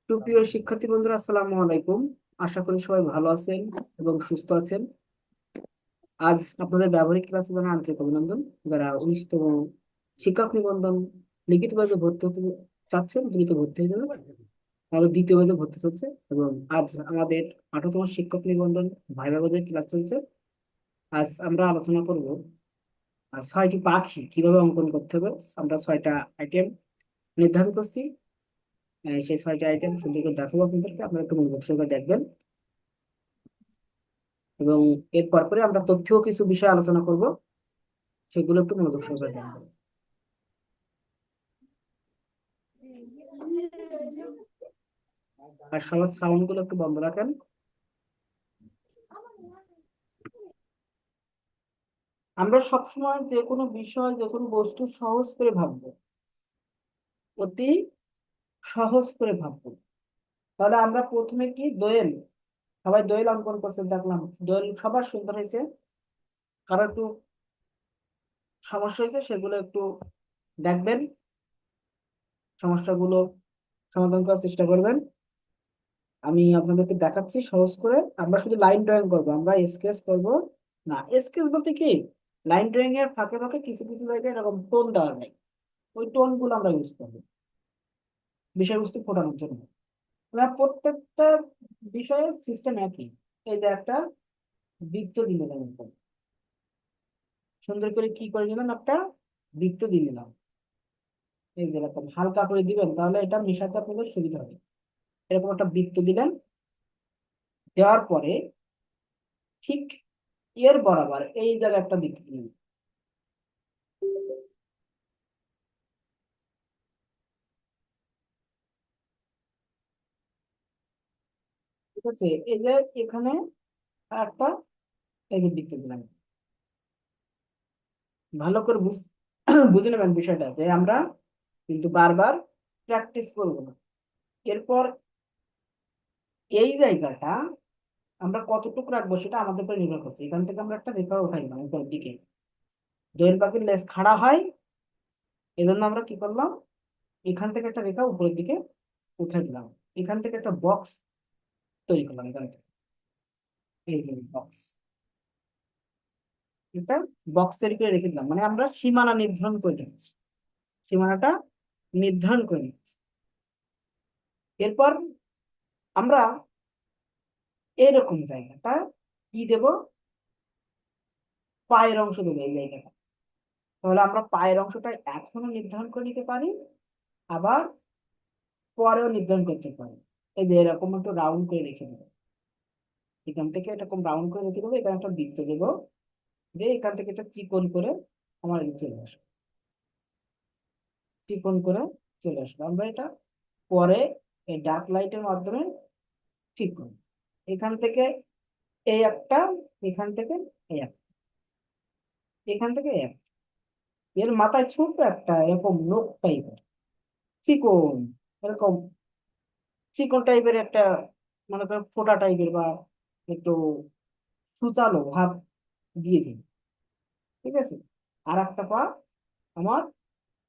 সুপ্রিয় শিক্ষার্থী বন্ধুরা, আসসালামু আলাইকুম। আশা করি সবাই ভালো আছেন এবং সুস্থ আছেন। আজ আপনাদের ব্যবহারিক ক্লাসে জানা আন্তরিক অভিনন্দন। যারা 19তম শিক্ষক নিবন্ধন লিখিতভাবে ভর্তি হতে চাচ্ছেন, দ্রুত ভর্তি হয়ে যাবেন। আমাদের দ্বিতীয় ব্যাচে ভর্তি চলছে এবং আজ আমাদের 18তম শিক্ষক নিবন্ধন ভাইভা ব্যাচের ক্লাস চলছে। আজ আমরা আলোচনা করব 6টি পাখি কিভাবে অঙ্কন করতে হবে। আমরা 6টা আইটেম নির্ধারণ করছি। সেই 6টা আইটেম সুন্দর করে দেখাবো আপনাদেরকে, আপনারা একটু মনোযোগ সহকারে দেখবেন। এবং এর পরে আমরা তথ্যও কিছু বিষয় আলোচনা করব, সেগুলো একটু মনোযোগ সহকারে দেখবেন। আর সবার সাউন্ড গুলো একটু বন্ধ রাখেন। আমরা সবসময় যে কোনো বিষয়, যে কোনো বস্তু সহজ করে ভাববো, অতি সহজ করে ভাববো। তাহলে আমরা প্রথমে কি দোয়েল, সবাই দোয়েল অঙ্কন করছে দেখলাম, দোয়েল সবার সুন্দর হয়েছে। কারো একটু সমস্যা হয়েছে সেগুলো একটু দেখবেন, সমস্যাগুলো সমাধান করার চেষ্টা করবেন। আমি আপনাদেরকে দেখাচ্ছি সহজ করে। আমরা শুধু লাইন ড্রয়িং করবো, আমরা স্কেচ করব না। স্কেচ বলতে কি, লাইন ড্রয়িং এর ফাঁকে ফাঁকে কিছু কিছু জায়গায় এরকম টোন দেওয়া যায়, ওই টোন গুলো আমরা ইউজ করবো বিষয়বস্তু ফোটানোর জন্য। আমরা প্রত্যেকটা বিষয়ের সিস্টেম একই। এই যে একটা বৃত্ত দিয়ে দিলাম উপর, সুন্দর করে কি করে নিলাম, একটা বৃত্ত দিয়ে দিলাম। এই যে এরকম হালকা করে দিবেন, তাহলে এটা মেশাতে আপনাদের সুবিধা হবে। এরকম একটা বৃত্ত দিলেন, দেওয়ার পরে ঠিক এর বরাবর এই জায়গায় একটা বৃত্ত দিলেন। ঠিক আছে, এই যে এখানে একটা, এই যে বৃত্ত দিলাম। ভালো করে বুঝে নেবেন বিষয়টা, যে আমরা কিন্তু বারবার প্র্যাকটিস করবো না। এরপর এই জায়গাটা আমরা কতটুকু রাখবো সেটা আমাদের উপর নির্ভর করছে। এখান থেকে আমরা একটা রেখা উঠাই দিলাম উপরের দিকে। দোয়েল পাখির লেজ খাড়া হয়, এই জন্য আমরা কি করলাম, এখান থেকে একটা রেখা উপরের দিকে উঠে দিলাম। এখান থেকে একটা বক্স তৈরি করলাম, এখান থেকে এই যে বক্স, এটা বক্স তৈরি করে রেখে দিলাম। মানে আমরা সীমানা নির্ধারণ করে নিচ্ছি, সীমানাটা নির্ধারণ করে নিচ্ছি। এরপর আমরা এরকম জায়গাটা কি দেব, পায়ের অংশ দেবো এই জায়গাটা। তাহলে আমরা পায়ের অংশটা এখনো নির্ধারণ করে নিতে পারি, আবার পরেও নির্ধারণ করতে পারি। এই যে এরকম একটু রাউন্ড করে রেখে দেবো, এখান থেকে এরকম রাউন্ড করে রেখে দেবো, এখানে একটা বৃত্ত দেবো, দিয়ে এখান থেকে একটা চিকন করে আমার এই চলে আসবে, চিকন করে চলে আসবে। আমরা এটা পরে এই ডার্ক লাইটের মাধ্যমে ঠিক করব। এখান থেকে এই একটা, এখান থেকে এই একটা, এখান থেকে এই একটা। এর মাথায় ছোট একটা এরকম নোক টাইপের চিকন, এরকম চিকন টাইপের একটা, মানে ধর ফোঁটা টাইপের বা একটু সুচালো ভাব দিয়ে দিন। ঠিক আছে, আর একটা পা আমার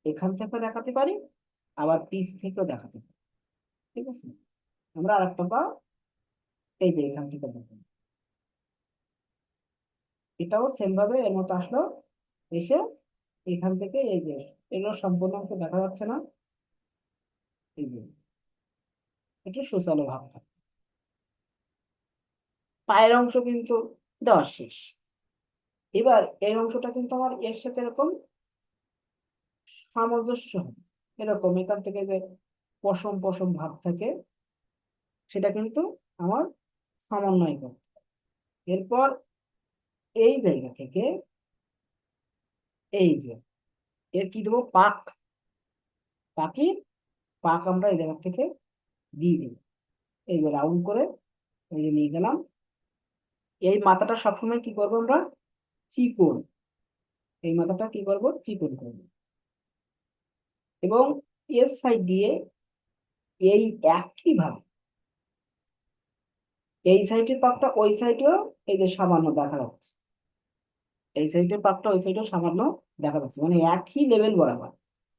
এখান থেকে দেখাতে পারি, আবার পিছ থেকেও দেখাতে পারি। ঠিক আছে, আমরা আর একটা পা এই যে এখান থেকে দেখাবো, এটাও সেম ভাবে এর মতো আসলো, এসে এখান থেকে এই যে, এগুলো সম্পূর্ণ অংশ দেখা যাচ্ছে না, এই যে একটু সুচালো ভাব থাকে। পায়ের অংশ কিন্তু দেওয়া শেষ। এবার এই অংশটা কিন্তু আমার এর সাথে এরকম সামঞ্জস্য হবে। এরকম এখান থেকে যে পশম পশম ভাব থাকে, সেটা কিন্তু আমার সমন্বয় করতে হবে। এরপর এই জায়গা থেকে এই যে এর কি দেবো, পাক, পাখির পাক আমরা এই জায়গা থেকে দিয়ে দিই, এই যে রাউন্ড করে এই যে নিয়ে গেলাম। এই মাথাটা সবসময় কি করবো আমরা, চিকন, এই মাথাটা কি করব, চিকন করবো। এবং এর সাইড দিয়ে এই একই ভাবে এই সাইডের পাকটা ওই সাইডেও এই যে সামান্য দেখা যাচ্ছে, এই সাইডের পাকটা ওই সাইডেও সামান্য দেখা যাচ্ছে, মানে একই লেভেল বরাবর।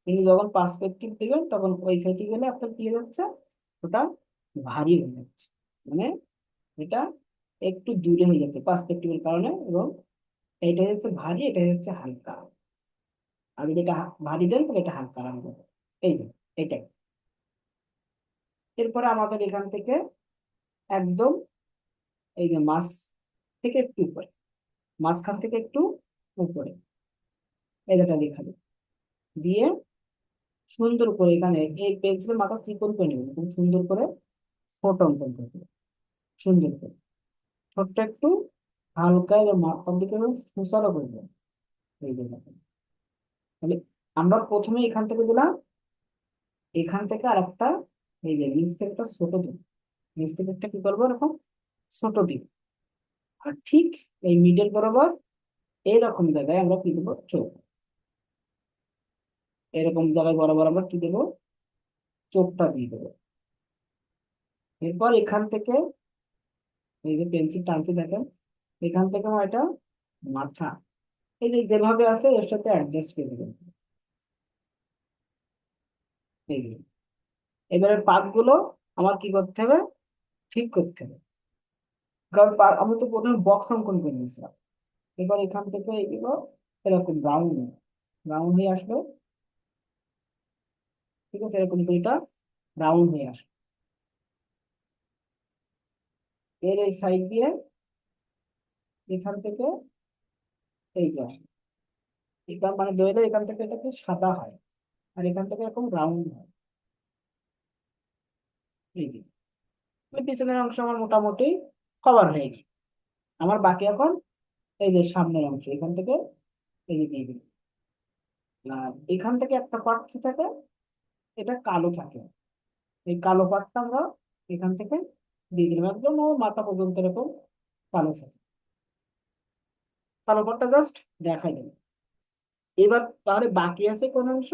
কিন্তু যখন পার্সপেক্টিভ দিবেন তখন ওই সাইডে গেলে আপনার কি হয়ে যাচ্ছে, ওটা ভারী হয়ে যাচ্ছে, মানে এটা একটু দূরে হয়ে যাচ্ছে পার্সপেক্টিভের কারণে, এবং এটা হচ্ছে ভারী, এটা হচ্ছে হালকা। আর যদি এটা ভারী দেন তাহলে এটা হালকা লাগবে। এই যে এটাই। এরপরে আমাদের এখান থেকে একদম এই যে মাছ থেকে একটু উপরে, মাঝখান থেকে একটু উপরে এটা লেখা দিই, দিয়ে সুন্দর করে এখানে এই পেন্সিলের মাথা চিকন করে নেবেন, খুব সুন্দর করে ছোট অঙ্কন করবে, সুন্দর করে ছোট্ট একটু হালকা এবং মাঝখান দিকে সুসারও করবে। এই যে দেখেন। তাহলে আমরা প্রথমে এখান থেকে দিলাম, এখান থেকে আর একটা, এই যে নিচ থেকে একটা ছোট দিন, নিচ থেকে একটা কি করবো এরকম ছোট দিন, আর ঠিক এই মিডল বরাবর এইরকম জায়গায় আমরা কি দেবো চোখ, এরকম জায়গায় বরাবর আমরা কি দেবো চোখটা দিয়ে দেবো। এরপর এখান থেকে এই যে পেন্সিল টানছি দেখেন, এখান থেকে আমার এটা মাথা এই যে যেভাবে আছে এর সাথে অ্যাডজাস্ট করে দেবেন। এই যে এবারে পাত গুলো আমার কি করতে হবে, ঠিক করতে হবে, কারণ আমি তো প্রথমে বক্স অঙ্কন করে নিয়েছিলাম। এবার এখান থেকে এগুলো এরকম রাউন্ড রাউন্ড হয়ে আসলো, ঠিক আছে, এরকম দুইটা রাউন্ড হয়ে আসলো। এর এই সাইড দিয়ে এখান থেকে এই যে আসলো, এটা মানে দইটা এখান থেকে এটাকে সাদা হয়, আর এখান থেকে এরকম রাউন্ড হয়। এই যে মানে পিছনের অংশ আমার মোটামুটি কভার হয়ে গেছে। আমার বাকি এখন এই যে সামনের অংশ এখান থেকে এই যে দিয়ে দিই। আর এখান থেকে একটা পার্ট কি থাকে, এটা কালো থাকে, এই কালো পার্টটা আমরা এখান থেকে দিয়ে দিলাম, একদম ও মাথা পর্যন্ত এরকম কালো থাকে, কালো পার্টটা জাস্ট দেখাই দেবে। এবার তাহলে বাকি আছে কোন অংশ,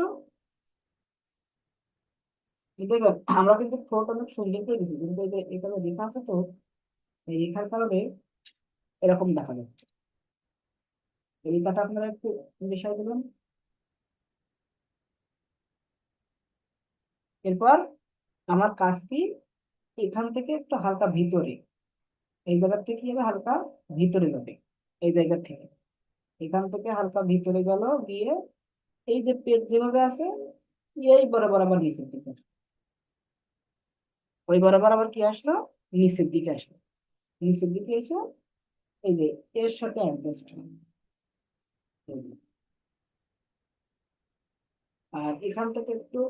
দেখবেন আমরা কিন্তু ঠোঁট অনেক সুন্দর করে দিচ্ছি, কিন্তু এই যে এখানে লেখা আছে তো, এই লেখার কারণে এরকম দেখা যাচ্ছে। এই লেখাটা আপনারা একটু বিষয় দিলাম। এরপর আমার কাজ কি, এখান থেকে একটু হালকা ভিতরে, এই জায়গা থেকে কি হবে হালকা ভিতরে যাবে, এই জায়গা থেকে এখান থেকে হালকা ভিতরে গেল, গিয়ে এই যে পেট যেভাবে আছে এই বরাবর আবার নিচের দিকে আসলো। ওই বরাবর আবার কি আসলো নিচের দিকে আসলো, নিচের দিকে এসে এই যে এর সাথে অ্যাডজাস্ট হলো। আর এখান থেকে একটু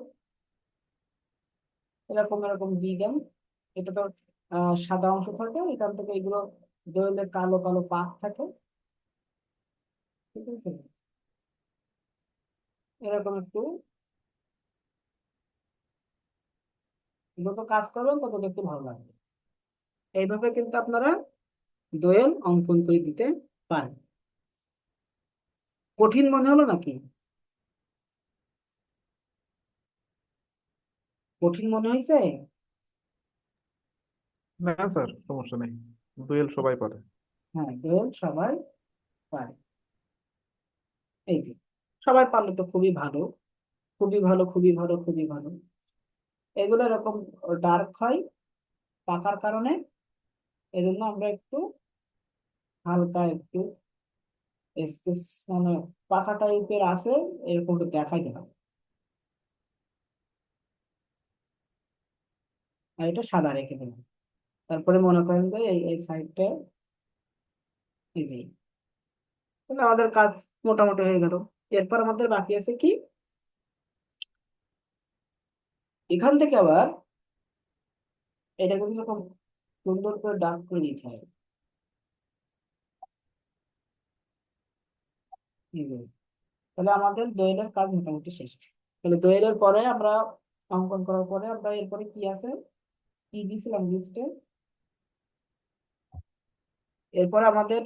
এরকম এরকম দিয়ে দেন, এটা তো সাদা অংশ থাকে, এখান থেকে এগুলো দইলে কালো কালো পাক থাকে, ঠিক আছে, এরকম একটু যত কাজ করবেন তত একটু ভালো লাগবে। এইভাবে কিন্তু আপনারা দোয়েল অঙ্কন করে দিতে পারেন। কঠিন মনে হলো নাকি? কঠিন মনে হয়েছে? না স্যার, সমস্যা নেই। দোয়েল সবাই পারে। হ্যাঁ, দোয়েল সবাই পারে। এই যে সবাই পারলে তো খুবই ভালো, খুবই ভালো, খুবই ভালো, খুবই ভালো। এগুলো এরকম ডার্ক হয় পাকার কারণে, এজন্য আমরা একটু হালকা একটু স্কেচ মানে পাকা টাইপের আছে এরকম একটু দেখাই দিলাম। আর এটা সাদা রেখে দিলাম। তারপরে মনে করেন যে এই এই সাইডটা এই যে, তাহলে আমাদের কাজ মোটামুটি হয়ে গেল। এরপর আমাদের বাকি আছে কি, এখান থেকে আবার এটা কিন্তু এরকম সুন্দর করে ডার্ক করে দিতে হবে। এই যে, তাহলে আমাদের দোয়েলের কাজ মোটামুটি শেষ। তাহলে দোয়েলের পরে আমরা অঙ্কন করার পরে আমরা এরপরে কি আছে, কি দিয়েছিলাম লিস্টে, এরপরে আমাদের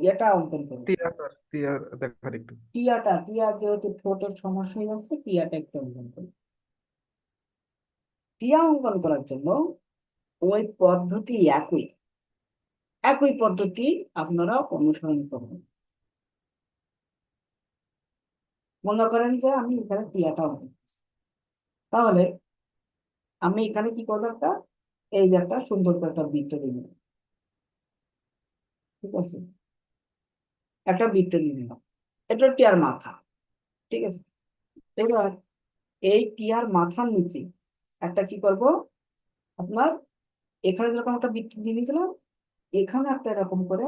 ইয়েটা অঙ্কন করবো। টিয়া স্যার, টিয়া দেখার একটু। টিয়াটা, টিয়া যেহেতু ঠোঁটের সমস্যা হয়ে যাচ্ছে, টিয়াটা একটু অঙ্কন করি। টিয়া অঙ্কন করার জন্য ওই পদ্ধতি একই, একই পদ্ধতি আপনারা অনুসরণ করবেন। মনে করেন যে আমি এখানে টিয়াটা অঙ্কন, তাহলে আমি এখানে কি করবো, একটা এই যে একটা সুন্দর করে একটা বৃত্ত দিয়ে দিলাম। ঠিক আছে, একটা বৃত্ত দিয়ে দিলাম, এটা টিয়ার মাথা। ঠিক আছে, এবার এই টিয়ার মাথার নিচে একটা কি করব, আপনার এখানে যেরকম একটা বৃত্ত দিয়ে দিয়েছিলাম, এখানে একটা এরকম করে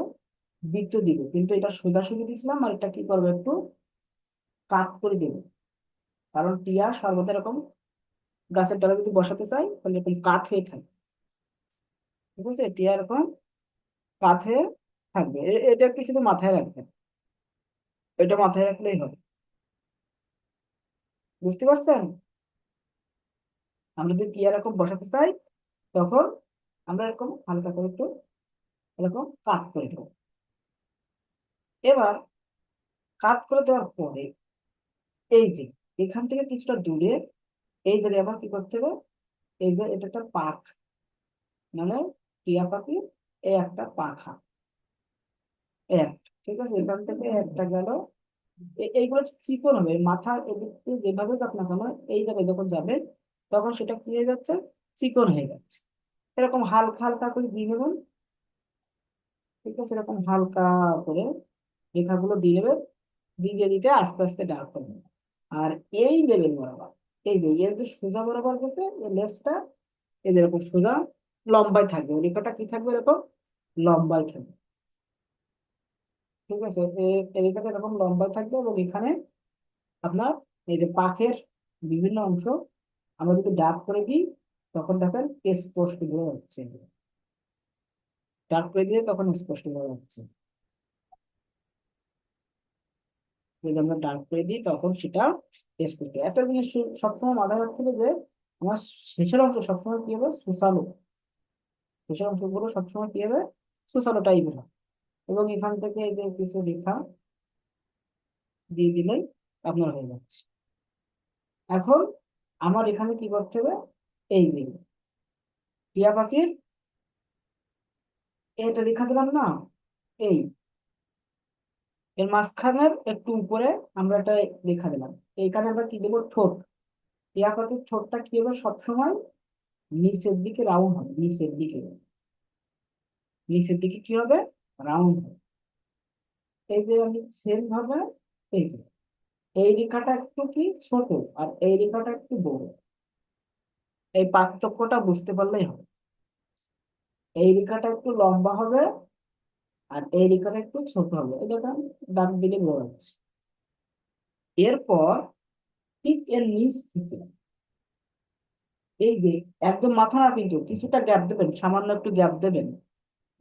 বৃত্ত দিব, কিন্তু এটা সোজাসুজি দিয়েছিলাম, আর এটা কি করবো, একটু কাট করে দেবো। কারণ টিয়া সর্বদা এরকম গাছের ডালে যদি বসাতে চাই তাহলে এরকম কাত হয়ে থাকে। ঠিক আছে, টিয়া এরকম কাত হয়ে থাকবে। এটা একটু শুধু মাথায় রাখবেন, এটা মাথায় রাখলেই হবে। বুঝতে পারছেন? আমরা যদি টিয়া এরকম বসাতে চাই, তখন আমরা এরকম হালকা করে একটু এরকম কাত করে দেবো। এবার কাত করে দেওয়ার পরে এই যে এখান থেকে কিছুটা দূরে এই জায়গায় আবার কি করতে হবে, এই যে এটা একটা পাখ, মানে টিয়া পাখির এই একটা পাখা, এক। ঠিক আছে, এখান থেকে একটা গেল। এইগুলো চিকন হবে, মাথা এদিক দিয়ে যেভাবে যাক না কেন, এই জায়গায় যখন যাবে তখন সেটা কি হয়ে যাচ্ছে, চিকন হয়ে যাচ্ছে। এরকম হালকা হালকা করে দিয়ে নেবেন। ঠিক আছে, এরকম হালকা করে রেখাগুলো দিয়ে নেবেন, দিয়ে দিতে আস্তে আস্তে ডার্ক করবেন। আর এই লেভেল বরাবর, এই যে এর যে সোজা বরাবর গেছে এই লেসটা, এই যে এরকম সোজা লম্বাই থাকবে, ওই রেখাটা কি থাকবে, এরকম লম্বাই থাকবে। ঠিক আছে, এই রেখাটা এরকম লম্বাই থাকবে, এবং এখানে আপনার এই যে পাখের বিভিন্ন অংশ আমরা যদি ডার্ক করে দিই, তখন দেখেন স্পষ্ট বোঝা যাচ্ছে। ডার্ক করে দিলে তখন স্পষ্ট বোঝা যাচ্ছে। যদি আমরা ডার্ক করে দিই তখন সেটা স্পষ্ট। একটা জিনিস সবসময় মাথায় রাখতে হবে যে আমার শেষের অংশ সবসময় কি হবে, সুসালো। শেষের অংশগুলো সবসময় কি হবে, সুসালো টাইপের হবে। এবং এখান থেকে এই যে কিছু রেখা দিয়ে দিলেই আপনার হয়ে যাচ্ছে। এখন আমার এখানে কি করতে হবে, এই যে টিয়া পাখির এটা রেখা দিলাম না, এই এর মাঝখানের একটু উপরে আমরা একটা রেখা দিলাম। এইখানে আমরা কি দেবো, ঠোঁট। টিয়া পাখির ঠোঁটটা কি হবে, সবসময় নিচের দিকে রাউন্ড হবে, নিচের দিকে। নিচের দিকে কি হবে, রাউন্ড হবে। এই যে আমি সেম ভাবে এই যে এই রেখাটা একটু কি ছোট, আর এই রেখাটা একটু বড়, এই পার্থক্যটা বুঝতে পারলেই হবে। এই রেখাটা একটু লম্বা হবে, আর এই রেখাটা একটু ছোট হবে, এই দেখেন দাগ দিলে বোঝা যাচ্ছে। এরপর ঠিক এর নিচ থেকে এই যে একদম মাথা না, কিন্তু কিছুটা গ্যাপ দেবেন, সামান্য একটু গ্যাপ দেবেন।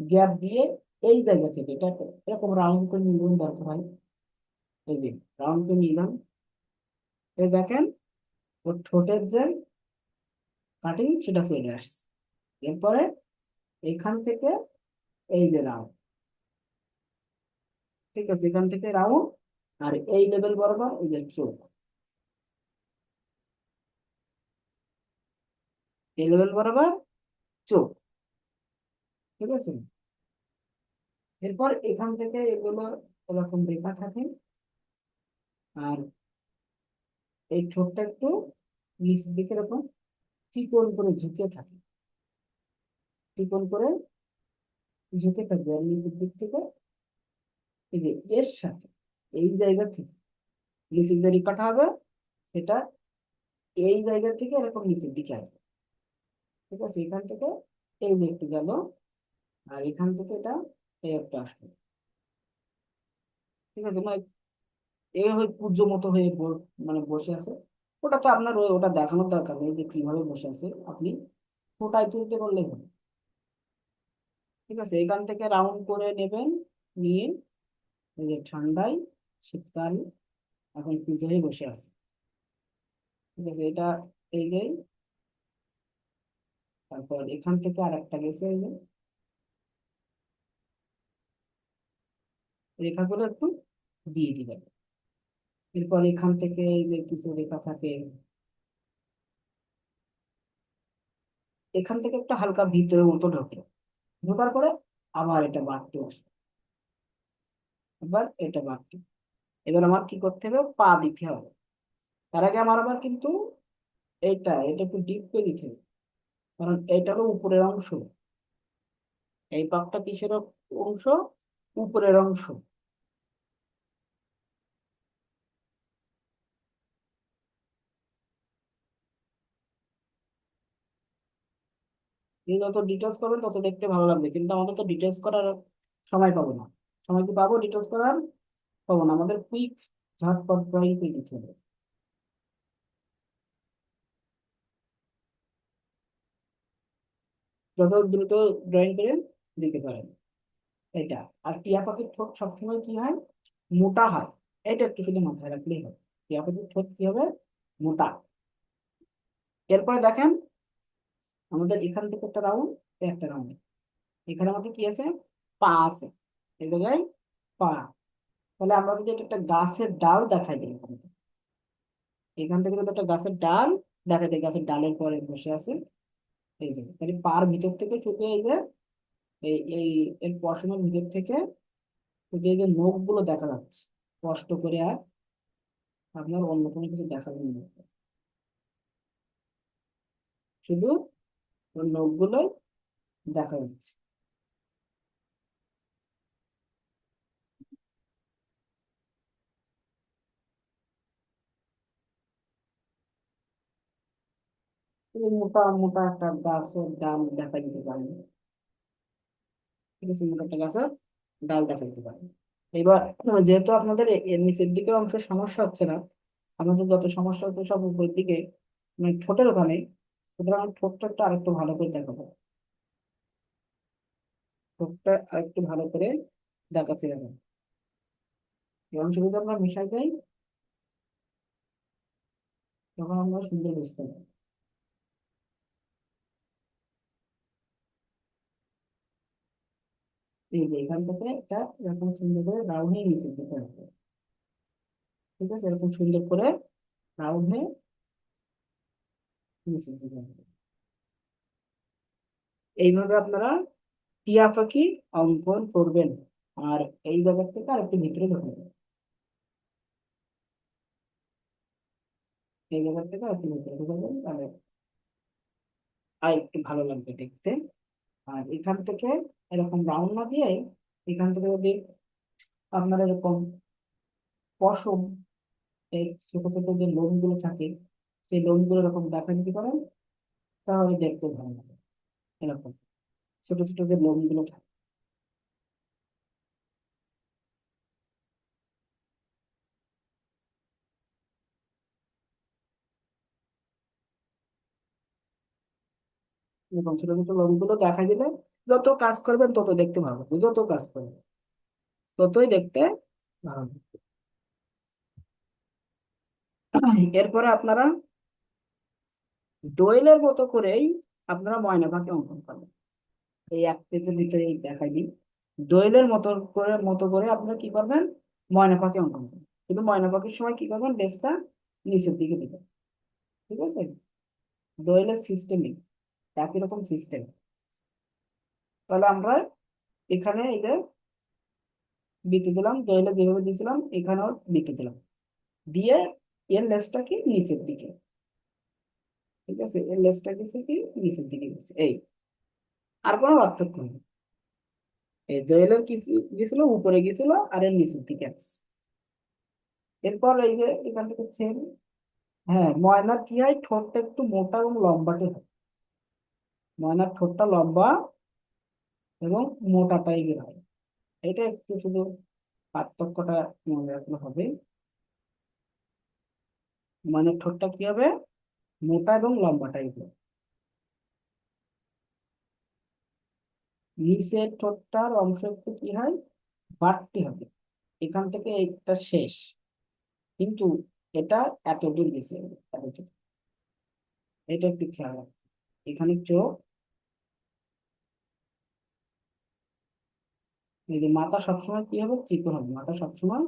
গ্যাপ দিয়ে এই জায়গা থেকে এটা এরকম রাউন্ড করে নিয়ে দরকার হয়। এই যে রাউন্ড করে নিলাম, এই দেখেন ওর ঠোঁটের যে কাটিং সেটা চলে আসছে। এরপরে এখান থেকে এই যে রাউন্ড, ঠিক আছে, এখান থেকে রাউন্ড, আর এই লেভেল বরাবর এই যে চোখ, এই লেভেল বরাবর চোখ। ঠিক আছে, এরপর এখান থেকে এগুলো এরকম রেখা থাকে, আর এই ঠোঁটটা একটু নিচের দিকে এরকম চিকন করে ঝুঁকে থাকে, চিকন করে ঝুঁকে থাকবে, আর নিচের দিক থেকে এই যে এর সাথে এই জায়গা থেকে নিচের যে রেখাটা হবে সেটা এই জায়গা থেকে এরকম নিচের দিকে আসবে। ঠিক আছে, এখান থেকে এই যে একটু গেল, আর এখান থেকে এটা এই একটা আসবে। ঠিক আছে, মানে এই হয়ে পূজ্য মতো হয়ে মানে বসে আছে। ওটা তো আপনার ওটা দেখানোর দরকার নেই যে কিভাবে বসে আছে, আপনি ফোটায় তুলতে পারলেই হবে। ঠিক আছে, এখান থেকে রাউন্ড করে নেবেন, নিয়ে এই যে ঠান্ডায় শীতকাল এখন পুজো হয়ে বসে আছে। ঠিক আছে, এটা এই যে তারপর এখান থেকে আর একটা গেছে, এই যে রেখাগুলো একটু দিয়ে দিবেন। এরপর এখান থেকে এই যে কিছু রেখা থাকে, এখান থেকে একটা হালকা ভিতরে মতো ঢোকে, ঢোকার পরে আবার এটা বাড়তে আসে, এবার এটা বাড়তে। এবার আমার কি করতে হবে, পা দিতে হবে। তার আগে আমার আবার কিন্তু এটা এটা একটু ডিপ করে দিতে হবে। কারণ এইটা হলো উপরের অংশ, এই পাকটা কিসের অংশ? উপরের অংশ। এই যত ডিটেলস করবেন তত দেখতে ভালো লাগবে, কিন্তু আমাদের তো ডিটেলস করার সময় পাবো না। সময় কি পাবো ডিটেলস করার? পাবো না। আমাদের কুইক, ঝটপট ড্রয়িং করে দিতে হবে। যত দ্রুত ড্রয়িং করে দিতে পারেন এটা। আর টিয়া পাখির ঠোঁট সবসময় কি হয়? মোটা হয়। এটা একটু শুধু মাথায় রাখলেই হবে। টিয়া পাখির ঠোঁট কি হবে? মোটা। এরপরে দেখেন, আমাদের এখান থেকে একটা রাউন্ড, একটা রাউন্ড, এখানে আমাদের কি আছে? পা আছে, এই জায়গায় পা। তাহলে আমরা যদি এটা একটা গাছের ডাল দেখাই দিই, এখান থেকে যদি একটা গাছের ডাল দেখাই দিই, গাছের ডালের পরে বসে আছে এই যে, তাহলে পার ভিতর থেকে শুধু এই যে এই এই এর পশমের ভিতর থেকে শুধু এই যে নখ গুলো দেখা যাচ্ছে স্পষ্ট করে, আর আপনার অন্য কোনো কিছু দেখা যাবে না, শুধু ওর নখ গুলোই দেখা যাচ্ছে। এই মোটা মোটা একটা গাছের ডাল দেখা দিতে পারেন, ঠিক আছে? মোটা একটা গাছের ডাল দেখা দিতে পারেন। এবার যেহেতু আপনাদের এর নিচের দিকে অংশের সমস্যা হচ্ছে না, আমাদের যত সমস্যা হচ্ছে সব উপরের দিকে, মানে ঠোঁটের ওখানে, সুতরাং আমি ঠোঁটটা একটু আরেকটু ভালো করে দেখাবো। ঠোঁটটা আরেকটু ভালো করে দেখাচ্ছি দেখেন। এই অংশ যদি আমরা মিশাই দেই, তখন আমরা সুন্দর বুঝতে পারি। এই যে এখান থেকে এটা এরকম সুন্দর করে রাউন্ড হয়ে নিচের দিকে আসবে, ঠিক আছে? এরকম সুন্দর করে রাউন্ড হয়ে নিচের দিকে আসবে। এইভাবে আপনারা টিয়া পাখি অঙ্কন করবেন। আর এই জায়গা থেকে আর একটু ভিতরে ঢুকবেন, এই জায়গা থেকে আর একটু ভিতরে ঢুকবেন, তাহলে আর একটু ভালো লাগবে দেখতে। আর এখান থেকে এরকম রাউন্ড না দিয়ে, এখান থেকে যদি আপনার এরকম পশম, এই ছোট ছোট যে লোম গুলো থাকে, সেই লোম গুলো এরকম দেখা দিতে পারেন, তাহলে দেখতে ভালো লাগে। এরকম ছোট ছোট যে লোম গুলো থাকে, এরকম ছোট ছোট লোম গুলো দেখা দিলে যত কাজ করবেন তত দেখতে ভালো লাগবে, যত কাজ করবেন ততই দেখতে ভালো লাগবে। এরপরে আপনারা দোয়েলের মতো করেই আপনারা ময়না পাখি অঙ্কন করবেন। এই এক পেজের ভিতরে দেখাই দিই। দোয়েলের মতো করে আপনারা কি করবেন? ময়না পাখি অঙ্কন করবেন। কিন্তু ময়না পাখির সময় কি করবেন? লেজটা নিচের দিকে দিবেন, ঠিক আছে? দোয়েলের সিস্টেমিক একই রকম সিস্টেম। তাহলে আমরা এখানে এই যে বৃত্তি দিলাম, দোয়েলে যেভাবে দিয়েছিলাম এখানেও বৃত্তি দিলাম, দিয়ে এর লেজটা কি নিচের দিকে, ঠিক আছে? এর লেজটা গেছে কি নিচের দিকে গেছে, এই। আর কোনো পার্থক্য নেই। এই দোয়েলের কি গেছিল উপরে গেছিল, আর এর নিচের দিকে আসছে। এরপর এই যে এখান থেকে সেম, হ্যাঁ, ময়নার কি হয়? ঠোঁটটা একটু মোটা এবং লম্বাটে হয়। ময়নার ঠোঁটটা লম্বা এবং মোটা টাইপের হয়। এটা একটু শুধু পার্থক্যটা মনে রাখলে হবে। ময়নার ঠোঁটটা কি হবে? মোটা এবং লম্বা টাইপের। নিচের ঠোঁটটার অংশ একটু কি হয়? বাড়তি হবে। এখান থেকে এটা শেষ, কিন্তু এটা এত দূর গেছে, এতটুকু। এটা একটু খেয়াল রাখবে। এখানে চোখ, এই যে মাথা সবসময় কি হবে? চিকন হবে, মাথা সবসময়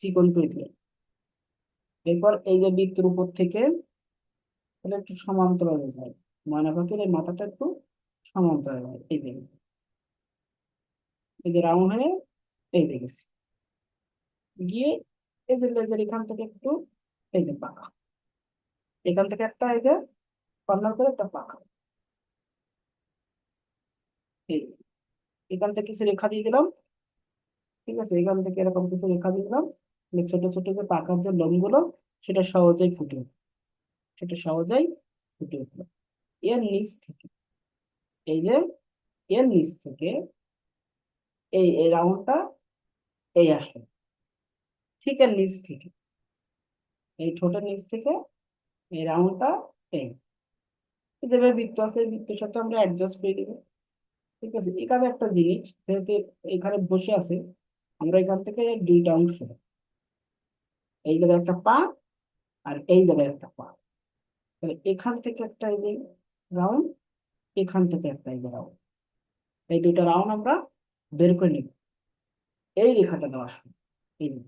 চিকন করে দিয়ে। এরপর এই যে বৃত্তের উপর থেকে এটা একটু সমান্তরালে যায়, ময়না পাখির এই মাথাটা একটু সমান্তরালে যায়, এই যে রাউন্ড হয়ে এই যে গেছে, গিয়ে এই যে লেজের এখান থেকে একটু এই যে পাকা, এখান থেকে একটা এই যে কর্নার করে একটা পাকা, এই এখান থেকে কিছু রেখা দিয়ে দিলাম, ঠিক আছে, এখান থেকে এরকম কিছু রেখা দিয়ে দিলাম, ছোট ছোট যে পাকার যে লোমগুলো সেটা সহজেই ফুটে উঠলো, সেটা সহজেই ফুটে উঠলো। এর নিচ থেকে, এই যে এর নিচ থেকে এই এই রাউন্ডটা এই আসলো, ঠিক এর নিচ থেকে, এই ঠোঁটের নিচ থেকে এই রাউন্ডটা এই, যেভাবে বৃত্ত আছে এই বৃত্তের সাথে আমরা অ্যাডজাস্ট করে দিব। ঠিক আছে, এখানে একটা জিনিস, যেহেতু এখানে বসে আছে, আমরা এখান থেকে দুইটা অংশ, এই জায়গায় একটা পা আর এই জায়গায় একটা পা, তাহলে এখান থেকে একটা এই যে রাউন্ড, এখান থেকে একটা এই যে রাউন্ড, এই দুইটা রাউন্ড আমরা বের করে নিব এই রেখাটা দেওয়ার সময়। এই যে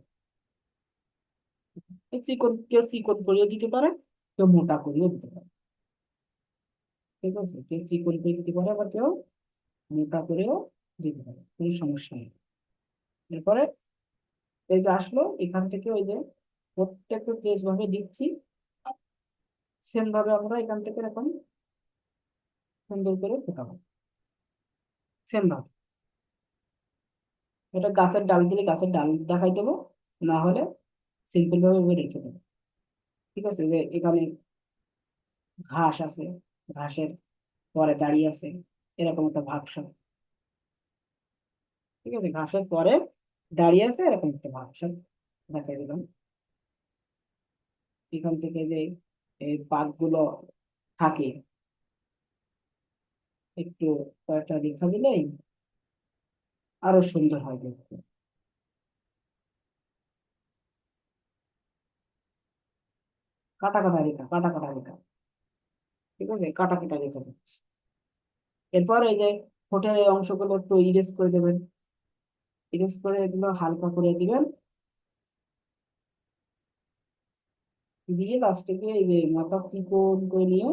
এই চিকন, কেউ চিকন করিয়ে দিতে পারে, কেউ মোটা করিয়ে দিতে পারে, ঠিক আছে, কেউ চিকন করে দিতে পারে আবার কেউ মোটা করেও দিতে পারে, কোনো সমস্যা নেই। এরপরে এই যে আসলো এখান থেকে, ওই যে প্রত্যেকটা যেভাবে দিচ্ছি সেম ভাবে আমরা এখান থেকে এরকম সুন্দর করে ফোটাবো, সেম ভাবে। এটা গাছের ডাল দিলে গাছের ডাল দেখাই দেবো, না হলে সিম্পল ভাবে ওই রেখে দেবো। ঠিক আছে, যে এখানে ঘাস আছে, ঘাসের পরে দাঁড়িয়ে আছে এরকম একটা ভাগ সাপ, ঠিক আছে, ঘাসের পরে দাঁড়িয়ে আছে এরকম একটা ভাগ সাপ দেখাই দিলাম। এখান থেকে যে এই পাতগুলো থাকে, একটু কয়েকটা রেখা দিলেই আরো সুন্দর হয় দেখতে। কাটা কাটা রেখা, কাটা কাটা রেখা, ঠিক আছে, কাটা কাটা রেখা দিচ্ছি। এরপর এই যে ঠোঁটের এই অংশগুলো একটু ইরেজ করে দেবেন, ইরেজ করে এগুলো হালকা করে দিবেন, দিয়ে লাস্টে গিয়ে এই যে মাথা চিকন করে নিয়ে,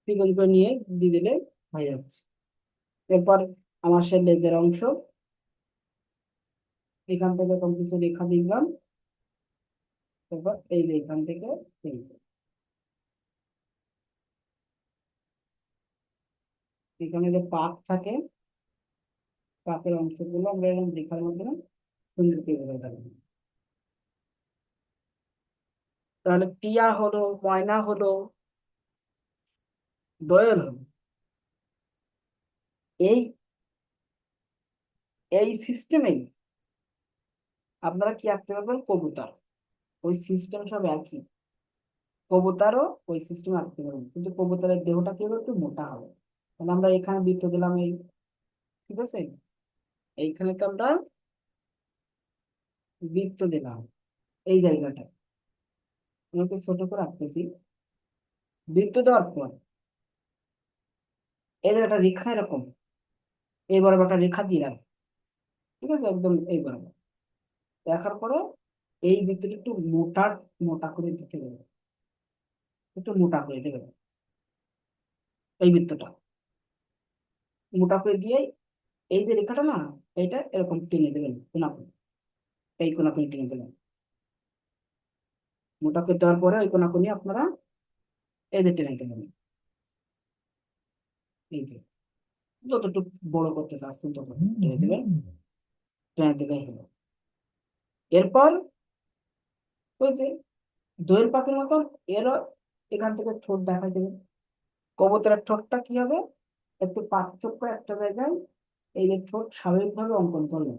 চিকন করে নিয়ে দিয়ে দিলে হয়ে যাচ্ছে। এরপর আমার সে লেজের অংশ, এখান থেকে এরকম কিছু রেখা দিলাম, এরপর এই যে এখান থেকে এই যে, এখানে যে পাক থাকে, পাকের অংশগুলো আমরা এরকম রেখার মাধ্যমে সুন্দর করে ধরে থাকবো। তাহলে টিয়া হলো, ময়না হলো, দোয়েল হলো, এই এই সিস্টেমেই আপনারা কি আঁকতে পারবেন, কবুতর, ওই সিস্টেম সব একই, কবুতরও ওই সিস্টেম আঁকতে পারবেন, কিন্তু কবুতরের দেহটা কি হবে, একটু মোটা হবে। তাহলে আমরা এখানে বৃত্ত দিলাম এই, ঠিক আছে, এইখানে তো আমরা বৃত্ত দিলাম এই জায়গাটা, আমি একটু ছোট করে আঁকতেছি। বৃত্ত দেওয়ার পর এই জায়গাটা রেখা এরকম এই বরাবর একটা রেখা দিলাম, ঠিক আছে, একদম এই বরাবর দেখার পরে এই বৃত্তটা একটু মোটা, মোটা করে দিতে হবে, একটু মোটা করে দেবে এই বৃত্তটা, মোটা করে দিয়ে এই যে রেখাটা না, এইটা এরকম টেনে দেবেন কোনাকুনি, এই কোনাকুনি টেনে দেবেন। মোটা করে দেওয়ার পরে ওই কোনাকুনি আপনারা এই যে টেনে দেবেন, এই যে যতটুকু বড় করতে চাচ্ছেন তত টেনে দেবেন, টেনে দিলেই হলো। এরপর ওই যে দোয়েল পাখির মতন এরও এখান থেকে ঠোঁট দেখা দেবেন। কবুতরের ঠোঁটটা কি হবে, একটু পার্থক্য একটা জায়গায়, এই যে ঠোঁট স্বাভাবিকভাবে অঙ্কন করলেন,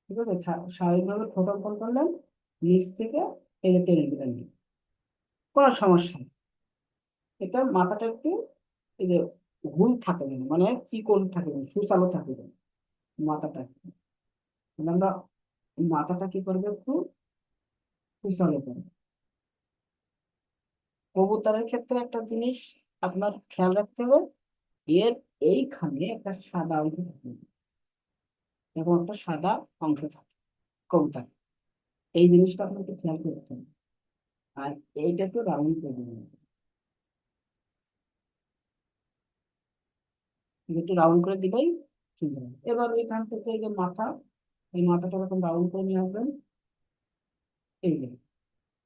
ঠিক আছে, স্বাভাবিকভাবে ঠোঁট অঙ্কন করলেন, নিচ থেকে এই যে টেনে দিলেন, কোনো সমস্যা নেই। এটা মাথাটা একটু এই যে হুল থাকবে না, মানে চিকন থাকবে না, সুচালো থাকবে না মাথাটা, মানে আমরা মাথাটা কি করবে, একটু সুচালো করবে। কবুতরের ক্ষেত্রে একটা জিনিস আপনার খেয়াল রাখতে হবে, এর এইখানে একটা সাদা অংশ থাকে, এবং একটা সাদা অংশ থাকে কবুতর, এই জিনিসটা আপনাকে খেয়াল করতে হবে। আর এইটা একটু রাউন্ড করে দিবেন, একটু রাউন্ড করে দিলেই সুন্দর হবে। এবার এখান থেকে এই যে মাথা, এই মাথাটা এরকম রাউন্ড করে নিয়ে আসবেন, এই যে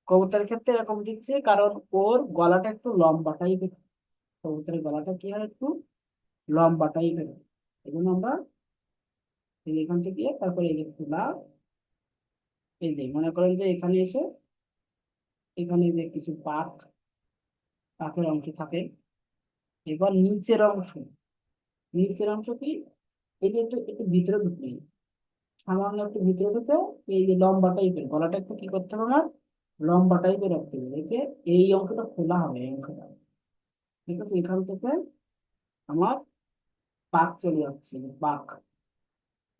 কবুতরের ক্ষেত্রে এরকম দিচ্ছে, কারণ ওর গলাটা একটু লম্বা টাইপের। কবুতরের গলাটা কি হয়, একটু লম্বা টাইপের। এই জন্য আমরা এই যে এখান থেকে তারপরে এই যে খোলা, এই যে মনে করেন যে এখানে এসে এখানে যে কিছু পাখের অংশ থাকে। এবার নিচের অংশ কি, এই যে একটু একটু ভিতরে ঢুকলি, সামান্য একটু ভিতরে ঢুকে এই যে লম্বা টাইপের গলাটা একটু কি করতে হবে না, লম্বা টাইপের রাখতে হবে, রেখে এই অংশটা খোলা হবে, এই অংশটা। ঠিক আছে, এখান থেকে আমার পাক চলে যাচ্ছে, পাক,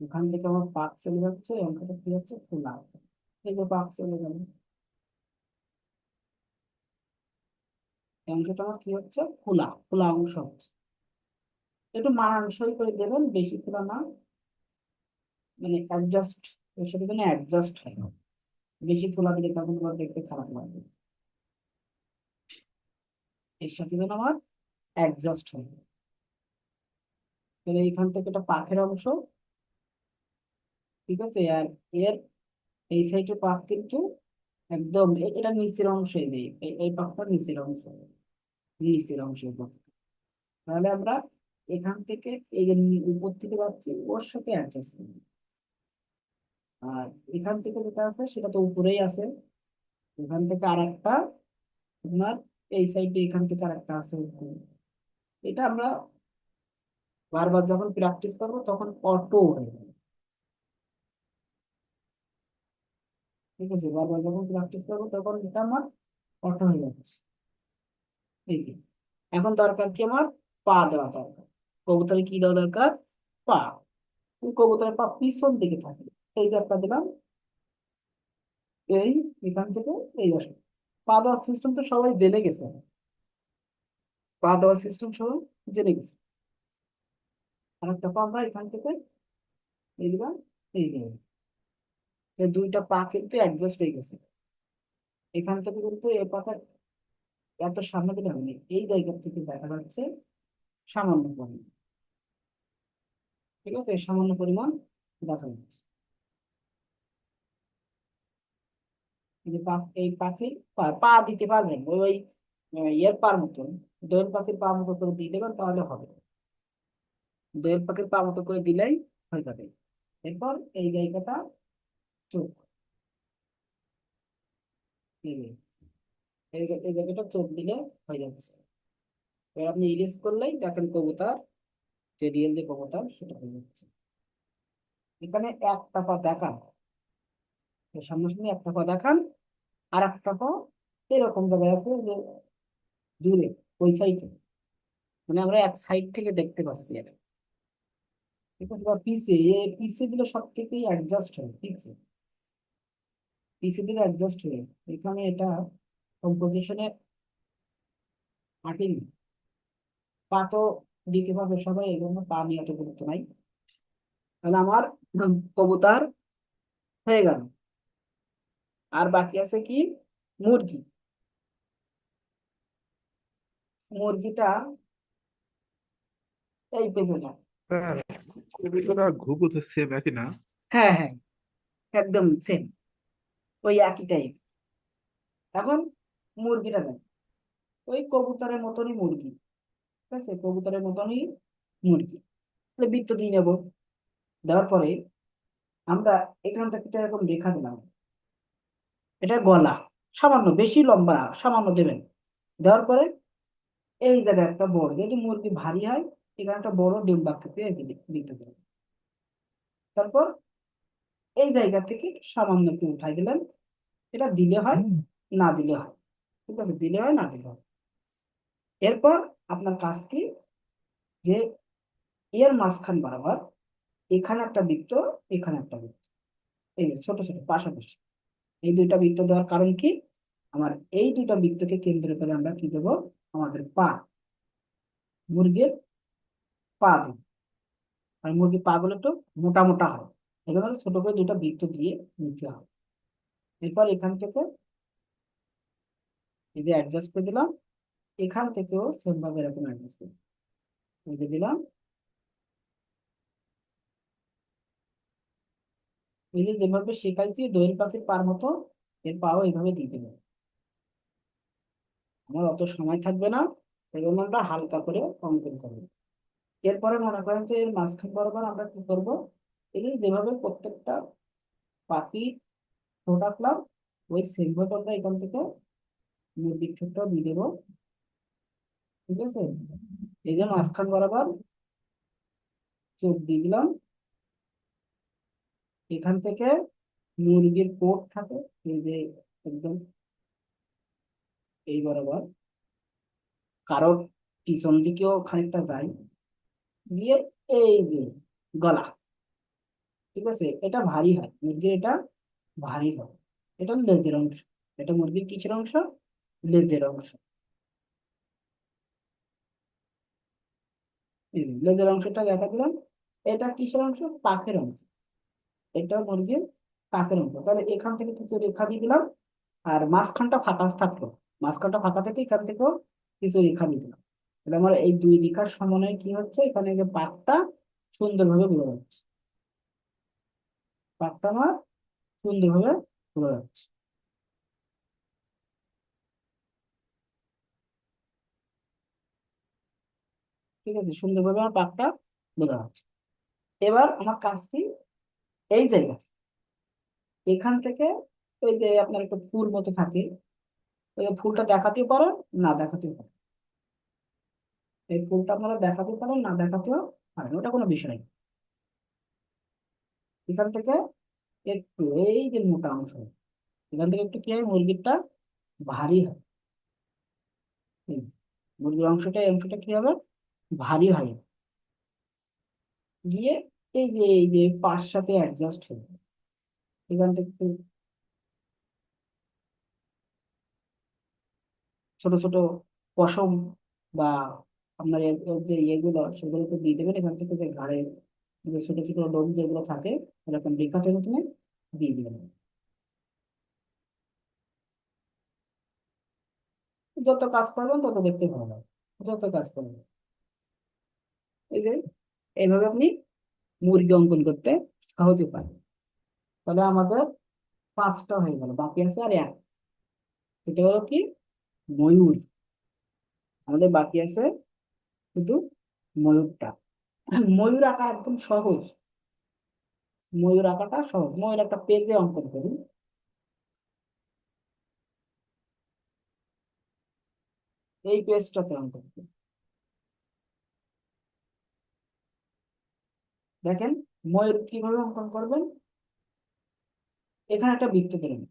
এখান থেকে আমার পাক চলে যাচ্ছে, এই অংশটা কি হচ্ছে, খোলা। এই যে পাক চলে গেল, এই অংশটা আমার কি হচ্ছে, খোলা খোলা অংশ হচ্ছে। একটু মানানসই করে দেবেন, বেশি খোলা না, মানে অ্যাডজাস্ট, এর সাথে যেন অ্যাডজাস্ট হয়। বেশি খোলা দিলে তখন আবার দেখতে খারাপ লাগবে, এর সাথে যেন আমার অ্যাডজাস্ট হয়। তাহলে এখান থেকে একটা পাখের অংশ, ঠিক আছে। আর এর এই সাইডের পাখ কিন্তু একদম এটা নিচের অংশে দেই, এই পাখটা নিচের অংশ এই পাখটা। তাহলে আমরা এখান থেকে এই যে উপর থেকে যাচ্ছি ওর সাথে অ্যাডজাস্ট করি। আর এখান থেকে যেটা আছে সেটা তো উপরেই আছে, এখান থেকে আর একটা আপনার এই সাইডে এখান থেকে আর একটা আছে উপরে। এটা আমরা বারবার যখন প্র্যাকটিস করবো তখন অটো হয়ে যাবে। ঠিক আছে, বারবার যখন প্র্যাকটিস করবো তখন এটা আমার অটো হয়ে যাচ্ছে। এই যে এখন দরকার কি আমার, পা দেওয়া দরকার। কবুতরে কি দেওয়া দরকার, পা। কবুতরের পা পিছন দিকে থাকে, এই যে একটা দিলাম, এই এখান থেকে এই আসে। পা দেওয়ার সিস্টেম তো সবাই জেনে গেছে, পা দেওয়ার সিস্টেম সবাই জেনে গেছে। আর একটা পা আমরা এখান থেকে এই দিলাম, এই যে এই দুইটা পা কিন্তু অ্যাডজাস্ট হয়ে গেছে। এখান থেকে কিন্তু এই পাটা এত সামনে দিলে হবে না, এই জায়গা থেকে দেখা যাচ্ছে সামান্য পরিমাণ। ঠিক আছে, সামান্য পরিমাণ দেখা যাচ্ছে। এই যে এই পাখির পা পা দিতে পারবেন ওই ইয়ের পার মতন, দোয়েল পাখির পা মতো করে দিয়ে দেবেন তাহলে হবে। দোয়েল পাখির পা মতো করে দিলেই হয়ে যাবে। এরপর এই জায়গাটা চোখ, এই যে এই জায়গাটা চোখ দিলে হয়ে যাচ্ছে। এবার আপনি ইরেজ করলেই দেখেন কবুতর, যে রিয়েল যে কবুতর সেটা হয়ে যাচ্ছে। এখানে একটা পা দেখান, এর সামনাসামনি একটা পা দেখান, আর একটা পা এরকম জায়গায় আছে যে দূরে, ওই সাইডে, মানে আমরা এক সাইড থেকে দেখতে পাচ্ছি এটা। ঠিক আছে, বা পিছে, পিছে দিলে সব থেকেই অ্যাডজাস্ট হয়, পিছে পিছে দিলে অ্যাডজাস্ট হয়। এখানে এটা কম্পোজিশনে মাটির পা তো দিতে পারবে সবাই, এই জন্য পা নিয়ে এত গুরুত্ব নাই। তাহলে আমার কবুতর হয়ে গেল। আর বাকি আছে কি, মুরগি। মুরগিটা এই পেজে না। স্যার, কবিতাটা ঘুঘু তো সেম একই না? হ্যাঁ হ্যাঁ, একদম সেম, ওই একই টাইপ। এখন মুরগিটা দেখ, ওই কবুতরের মতনই মুরগি। ঠিক আছে, কবুতরের মতনই মুরগি। তাহলে বৃত্ত দিয়ে নেবো, দেওয়ার পরে আমরা এখান থেকে একটা এরকম রেখা দিলাম, এটা গলা, সামান্য, বেশি লম্বা না, সামান্য দেবেন। দেওয়ার পরে এই জায়গায় একটা বড়, যদি মুরগি ভারী হয় এখানে একটা বড় ডিম বাক্সতে দিতে দেবেন। তারপর এই জায়গা থেকে সামান্য একটু উঠাই দিলেন, এটা দিলে হয়, না দিলে হয়। ঠিক আছে, দিলে হয়, না দিলে হয়। এরপর আপনার কাজ কি, যে এর মাঝখান বরাবর এখানে একটা বৃত্ত, এখানে একটা বৃত্ত, এই যে ছোট ছোট পাশাপাশি, এই দুইটা বৃত্ত দেওয়ার কারণ কি, আমার এই দুইটা বৃত্তকে কেন্দ্র করে আমরা কি দেবো, আমাদের পা, মুরগির পা দেবো। আর মুরগির পা গুলো একটু মোটা মোটা হয়, এখানে ছোট করে দুইটা বৃত্ত দিয়ে নিতে হবে। এরপর এখান থেকে এই যে অ্যাডজাস্ট করে দিলাম, এখান থেকেও সেম ভাবে এরকম অ্যাডজাস্ট করে এই যে দিলাম। এই যে যেভাবে শেখাইছি দোয়েল পাখির পার মতো, এর পাও এইভাবে দিয়ে দেবো। আমার অত সময় থাকবে না, এই জন্য আমরা হালকা করে অঙ্কন করবো। এরপরে মনে করেন যে এর মাঝখান বরাবর আমরা কি করবো, এই যে যেভাবে প্রত্যেকটা পাখি ঠোঁট আঁকলাম, ওই সেম ভাবে আমরা এখান থেকে মুরগির ঠোঁটটা দিয়ে দেবো। ঠিক আছে, এই যে মাঝখান বরাবর চোখ দিয়ে দিলাম। এখান থেকে মুরগির কোট থাকে, এই যে একদম এই বরাবর, কারোর পিছন দিকেও খানিকটা যায়, গিয়ে এই যে গলা। ঠিক আছে, এটা ভারী হয় মুরগির, এটা ভারী হয়। এটা লেজের অংশ, এটা মুরগির কিসের অংশ, লেজের অংশ। এই যে লেজের অংশটা দেখা দিলাম। এটা কিসের অংশ, পাখের অংশ। এটা মুরগির পাখের অংশ। তাহলে এখান থেকে কিছু রেখা দিয়ে দিলাম, আর মাঝখানটা ফাঁকা থাকলো, মাঝখানটা ফাঁকা থেকে এখান থেকেও কিছু রেখা দিয়ে দিলাম। তাহলে আমার এই দুই রেখার সমন্বয়ে কি হচ্ছে, এখানে যে পাকটা সুন্দরভাবে বোঝা যাচ্ছে, পাকটা আমার সুন্দরভাবে বোঝা যাচ্ছে। ঠিক আছে, সুন্দরভাবে আমার পাকটা বোঝা যাচ্ছে। এবার আমার কাজ কি, এই জায়গা থেকে, এখান থেকে ওই যে আপনার একটা ফুল মতো থাকে, ওই যে ফুলটা দেখাতেও পারেন, না দেখাতেও পারেন। এই ফুলটা আপনারা দেখাতে পারেন, না দেখাতেও পারেন, ওটা কোনো বিষয় নেই। এখান থেকে একটু এই যে মোটা অংশ, এখান থেকে একটু কি হয়, মুরগিরটা ভারী হয়। হুম, মুরগির অংশটা, এই অংশটা কি হবে, ভারী হয়। গিয়ে এই যে পাশ সাথে অ্যাডজাস্ট হয়ে যাবে। এখান থেকে একটু ছোট ছোট পশম বা আপনার এর যে ইয়েগুলো, সেগুলো একটু দিয়ে দেবেন। এখান থেকে যে ঘাড়ের যে ছোট ছোট লোম যেগুলো থাকে, এরকম রেখা টেনে টেনে দিয়ে দিবেন। যত কাজ করবেন তত দেখতে ভালো লাগে, যত কাজ করবেন। এই যে এইভাবে আপনি মুরগি অঙ্কন করতে সহজে পারেন। তাহলে আমাদের 5টা হয়ে গেল, বাকি আছে আর এক। এটা হলো কি, ময়ূর। আমাদের বাকি আছে শুধু ময়ূরটা। ময়ূর আঁকা একদম সহজ, ময়ূর আঁকাটা সহজ। ময়ূর একটা পেজে অঙ্কন করি। এই পেজটাতে অঙ্কন করি। দেখেন ময়ূর কিভাবে অঙ্কন করবেন। এখানে একটা বৃত্ত দিলেন,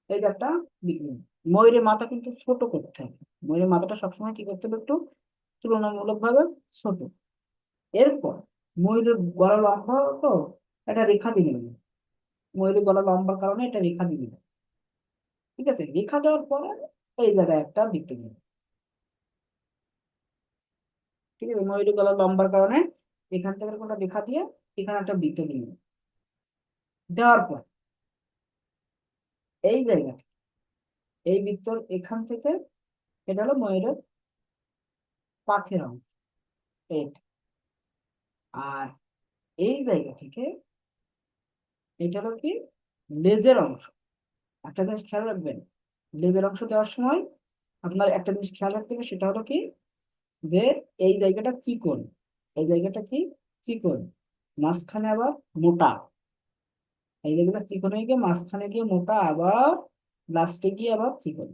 এই যে একটা বৃত্ত দিলেন। ময়ূরের মাথা কিন্তু ছোট করতে হবে, ময়ূরের মাথাটা সবসময় কি করতে হবে, একটু তুলনামূলক ভাবে ছোট। এরপর ময়ূরের গলা লম্বা, তো একটা রেখা দিয়ে নেবেন। ময়ূরের গলা লম্বার কারণে এটা রেখা দিয়ে দিবেন। ঠিক আছে, রেখা দেওয়ার পরে এই জায়গায় একটা বৃত্ত দিবেন। ঠিক আছে, ময়ূরের গলা লম্বার কারণে এখান থেকে একটা রেখা দিয়ে এখানে একটা বৃত্ত দিবেন। দেওয়ার পর এই জায়গা থেকে, এই বৃত্তর এখান থেকে, এটা হলো ময়ূরের পাখের অংশ এটা। আর এই জায়গা থেকে এটা হলো কি, লেজের অংশ। একটা জিনিস খেয়াল রাখবেন, লেজের অংশ দেওয়ার সময় আপনার একটা জিনিস খেয়াল রাখতে হবে, সেটা হলো কি, যে এই জায়গাটা চিকন, এই জায়গাটা কি, চিকন, মাঝখানে আবার মোটা। এই জায়গাটা চিকন হয়ে গিয়ে মাঝখানে গিয়ে মোটা, আবার লাস্টে গিয়ে আবার চিকন,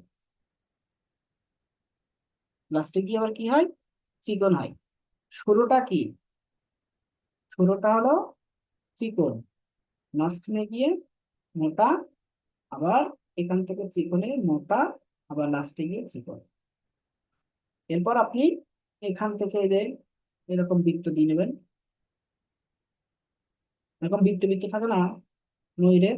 লাস্টে গিয়ে আবার কি হয়, চিকন হয়। শুরুটা কি, শুরুটা হলো চিকন, মাঝখানে গিয়ে মোটা, আবার এখান থেকে চিকনে মোটা, আবার লাস্টে গিয়ে চিকন। এরপর আপনি এখান থেকে এই যে এরকম বৃত্ত দিয়ে নেবেন। এরকম বৃত্ত বৃত্ত থাকে না ময়ূরের,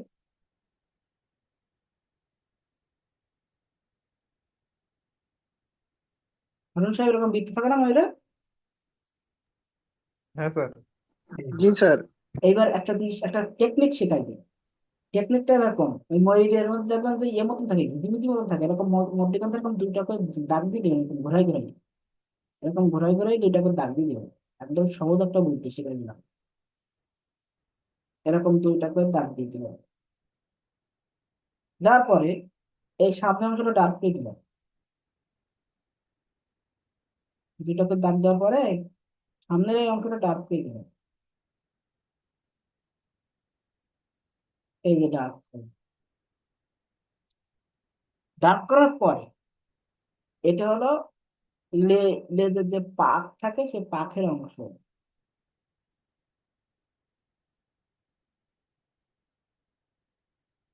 হারুন সাহেব, এরকম বৃত্ত থাকে না ময়ূরের। হ্যাঁ স্যার। জি স্যার। এইবার একটা জিনিস, একটা টেকনিক শেখাই দিই। টেকনিকটা এরকম, ওই ময়ূরের মধ্যে দেখবেন যে ইয়ে মতন থাকে, ঝিমিঝি মতন থাকে, এরকম মধ্যেখান থেকে এরকম দুইটা করে দাগ দিয়ে দেবেন, এরকম ঘোরাই ঘোরাই, এরকম ঘোরাই ঘোরাই দুইটা করে দাগ দিয়ে দেবেন। একদম সহজ একটা বুদ্ধি শিখাই দিলাম। এরকম দুইটা করে দাগ দিয়ে দিবেন। দেওয়ার পরে এই সামনের অংশটা ডার্ক করে দিলাম, দুটাকে দাগ দেওয়ার পরে সামনের এই অংশটা ডার্ক করে দিলাম, এই যে ডার্ক ডার্ক করার পরে এটা হলো লে লেজের যে পাখ থাকে সেই পাখের অংশ।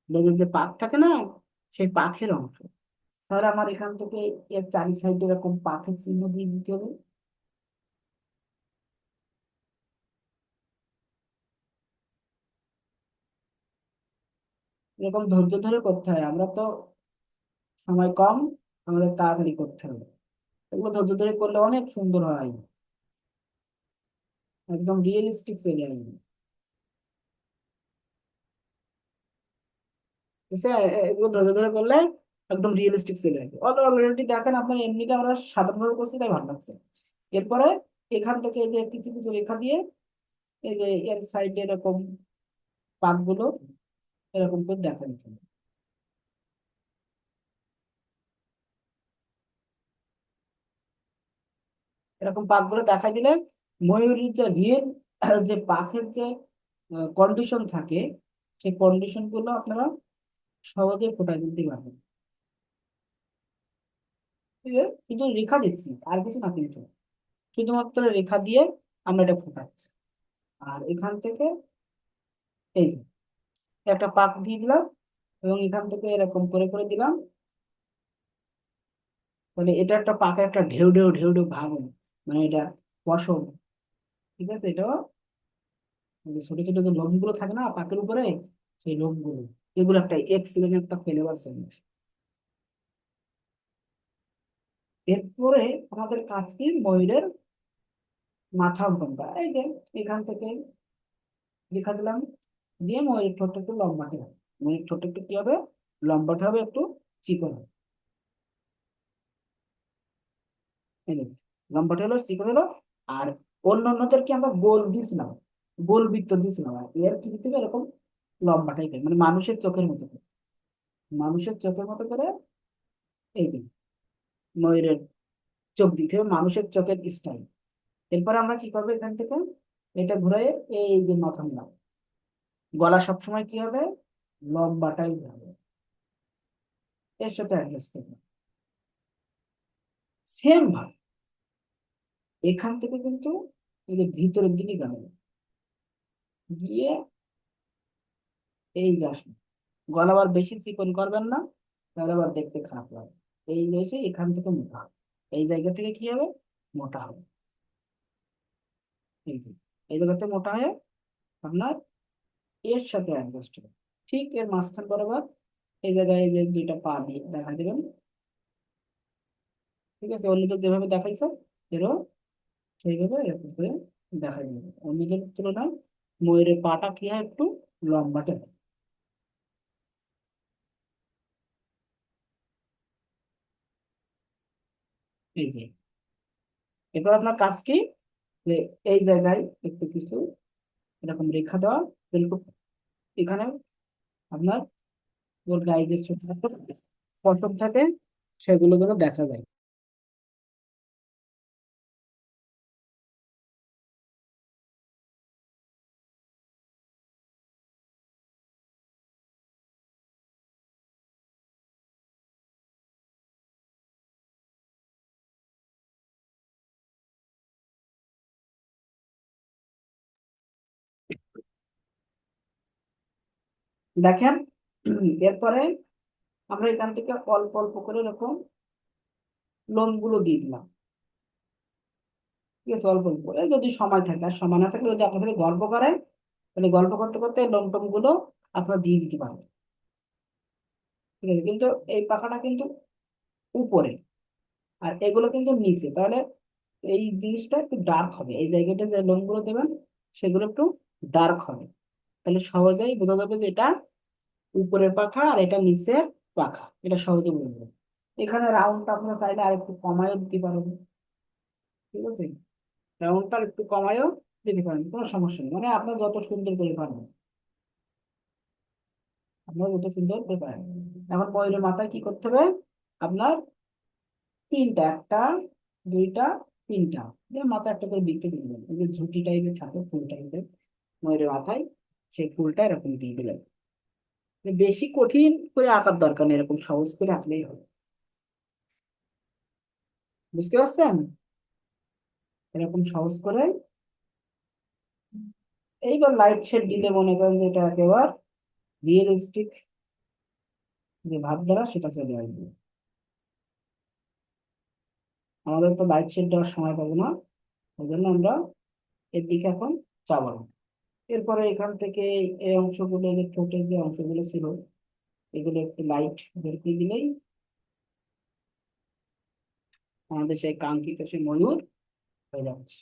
লেজের যে পাখ থাকে না, সেই পাখের অংশ। তাহলে আমার এখান থেকে এর চারি সাইডে এরকম পাখের চিহ্ন দিয়ে দিতে হবে। এরকম ধৈর্য ধরে করতে হয়, আমরা তো সময় কম, আমাদের তাড়াতাড়ি করতে হবে। এগুলো ধৈর্য ধরে করলে অনেক সুন্দর হয়, একদম রিয়েলিস্টিক চলে আসবে। বুঝছে? এগুলো ধৈর্য ধরে করলে একদম রিয়েলিস্টিক চলে আসবে। অলরেডি দেখেন আপনার, এমনিতে আমরা সাধারণভাবে করছি তাই ভালো লাগছে। এরপরে এখান থেকে এই যে কিছু কিছু রেখা দিয়ে এই যে এর সাইডে এরকম পাকগুলো এরকম করে দেখা দিতে হবে। এরকম পাকগুলো দেখা দিলে ময়ূরীর যে রিয়েল যে পাখের যে কন্ডিশন থাকে, সেই কন্ডিশন গুলো আপনারা সহজে ফুটাই তুলতে পারবেন। ঠিক আছে, শুধু রেখা দিচ্ছি আর কিছু না, কিন্তু শুধুমাত্র রেখা দিয়ে আমরা এটা ফুটাচ্ছি। আর এখান থেকে এই যে একটা পাক দিয়ে দিলাম, এবং এখান থেকে এরকম করে করে দিলাম, মানে এটা একটা পাকের একটা ঢেউ ঢেউ ঢেউ ঢেউ ভাব হবে। মানে এটা পশম। ঠিক আছে, এটাও ওই যে ছোট ছোট যে লোমগুলো থাকে না পাকের উপরে, সেই লোমগুলো, এগুলো একটা এক্সিলেন্ট একটা ফ্লেভার চলে আসে। এরপরে আমাদের কাজ কি, ময়ূরের মাথা অঙ্কন করা। এই যে এখান থেকে রেখা দিলাম, দিয়ে ময়ূরের ঠোঁটটা একটু লম্বাটে হবে। ময়ূরের ঠোঁটটা একটু কি হবে, লম্বাটে হবে, একটু চিকন হবে। এই যে লম্বাটে হলো, চিকন হলো। আর অন্য অন্যদেরকে আমরা গোল দিয়েছিলাম, গোল বৃত্ত দিয়েছিলাম, আর এর কি দিতে হবে, এরকম লম্বা টাইপের, মানে মানুষের চোখের মতো করে, মানুষের চোখের মতো করে এই যে ময়ূরের চোখ দিতে হবে, মানুষের চোখের স্টাইল। এরপর আমরা কি করবো, এখান থেকে এটা ঘুরে এই যে মাথা নিলাম। গলা সবসময় কি হবে, লম্বাটাই হবে, এর সাথে অ্যাডজাস্ট করবে। সেম ভাবে এখান থেকে কিন্তু এই যে ভিতরের দিকে গেল, গিয়ে এই যে আসবে। গলা আবার বেশি চিকন করবেন না, তাহলে আবার দেখতে খারাপ লাগে। এই যে এসে এখান থেকে মোটা হবে, এই জায়গা থেকে কি হবে, মোটা হবে। এই যে এই জায়গাতে মোটা হয়ে আপনার এর সাথে অ্যাডজাস্ট হবে। ঠিক এর মাঝখান বরাবর এই জায়গায় এই যে দুইটা পা দিয়ে দেখা দিবেন। ঠিক আছে, অন্যদের যেভাবে দেখাইছে এরও সেইভাবে এরকম করে দেখাই যাবে। অন্যদের তুলনায় ময়ূরের পাটা কি হয়, একটু লম্বাটে হয়। এই যে এবার আপনার কাজ কি, যে এই জায়গায় একটু কিছু এরকম রেখা দেওয়া, কিন্তু এখানে আপনার ওর গায়ে যে ছোট ছোট পশম থাকে সেগুলো যেন দেখা যায়। দেখেন, এরপরে আমরা এখান থেকে অল্প অল্প করে এরকম লোমগুলো দিয়ে দিলাম। ঠিক আছে, অল্প অল্প করে, যদি সময় থাকে, আর সময় না থাকলে যদি আপনার সাথে গল্প করে, তাহলে গল্প করতে করতে লোম টোম গুলো আপনার দিয়ে দিতে পারবেন। ঠিক আছে, কিন্তু এই পাখাটা কিন্তু উপরে, আর এগুলো কিন্তু নিচে, তাহলে এই জিনিসটা একটু ডার্ক হবে, এই জায়গাটা যে লোমগুলো দেবেন সেগুলো একটু ডার্ক হবে। তাহলে সহজেই বোঝা যাবে যে এটা উপরের পাখা আর এটা নিচের পাখা, এটা সহজে বোঝা যাবে। এখানে রাউন্ডটা আপনারা চাইলে আর একটু কমায়ও দিতে পারবেন। ঠিক আছে, রাউন্ডটা একটু কমায়ও দিতে পারেন, কোনো সমস্যা নেই, মানে আপনার যত সুন্দর করে পারবেন। আপনার যত সুন্দর পেপার। এখন ময়ূরের মাথায় কি করতে হবে আপনার? তিনটা, একটা, দুইটা, তিনটা, দিয়ে মাথায় একটা করে বৃত্ত দিয়ে দিলেন। এই যে ঝুঁটি টাইপের থাকে, ফুল টাইপের ময়ূরের মাথায়, সেই ফুলটা এরকম দিয়ে দিলেন। বেশি কঠিন করে আঁকার দরকার নেই, এরকম সহজ করে আঁকলেই হবে। বুঝতে পারছেন? এরকম সহজ করে এইবার লাইট শেড দিলে মনে করেন যে এটা একেবারে রিয়েলিস্টিক যে ভাবধারা সেটা চলে আসবে। আমাদের তো লাইট শেড দেওয়ার সময় পাবো না, ওই জন্য আমরা এর দিকে এখন যাবো না। এরপরে এখান থেকে এই অংশগুলো, এই যে ঠোঁটের যে অংশগুলো ছিল, এগুলো একটু লাইট বের করে দিলেই আমাদের সেই কাঙ্ক্ষিত সেই ময়ূর হয়ে যাচ্ছে।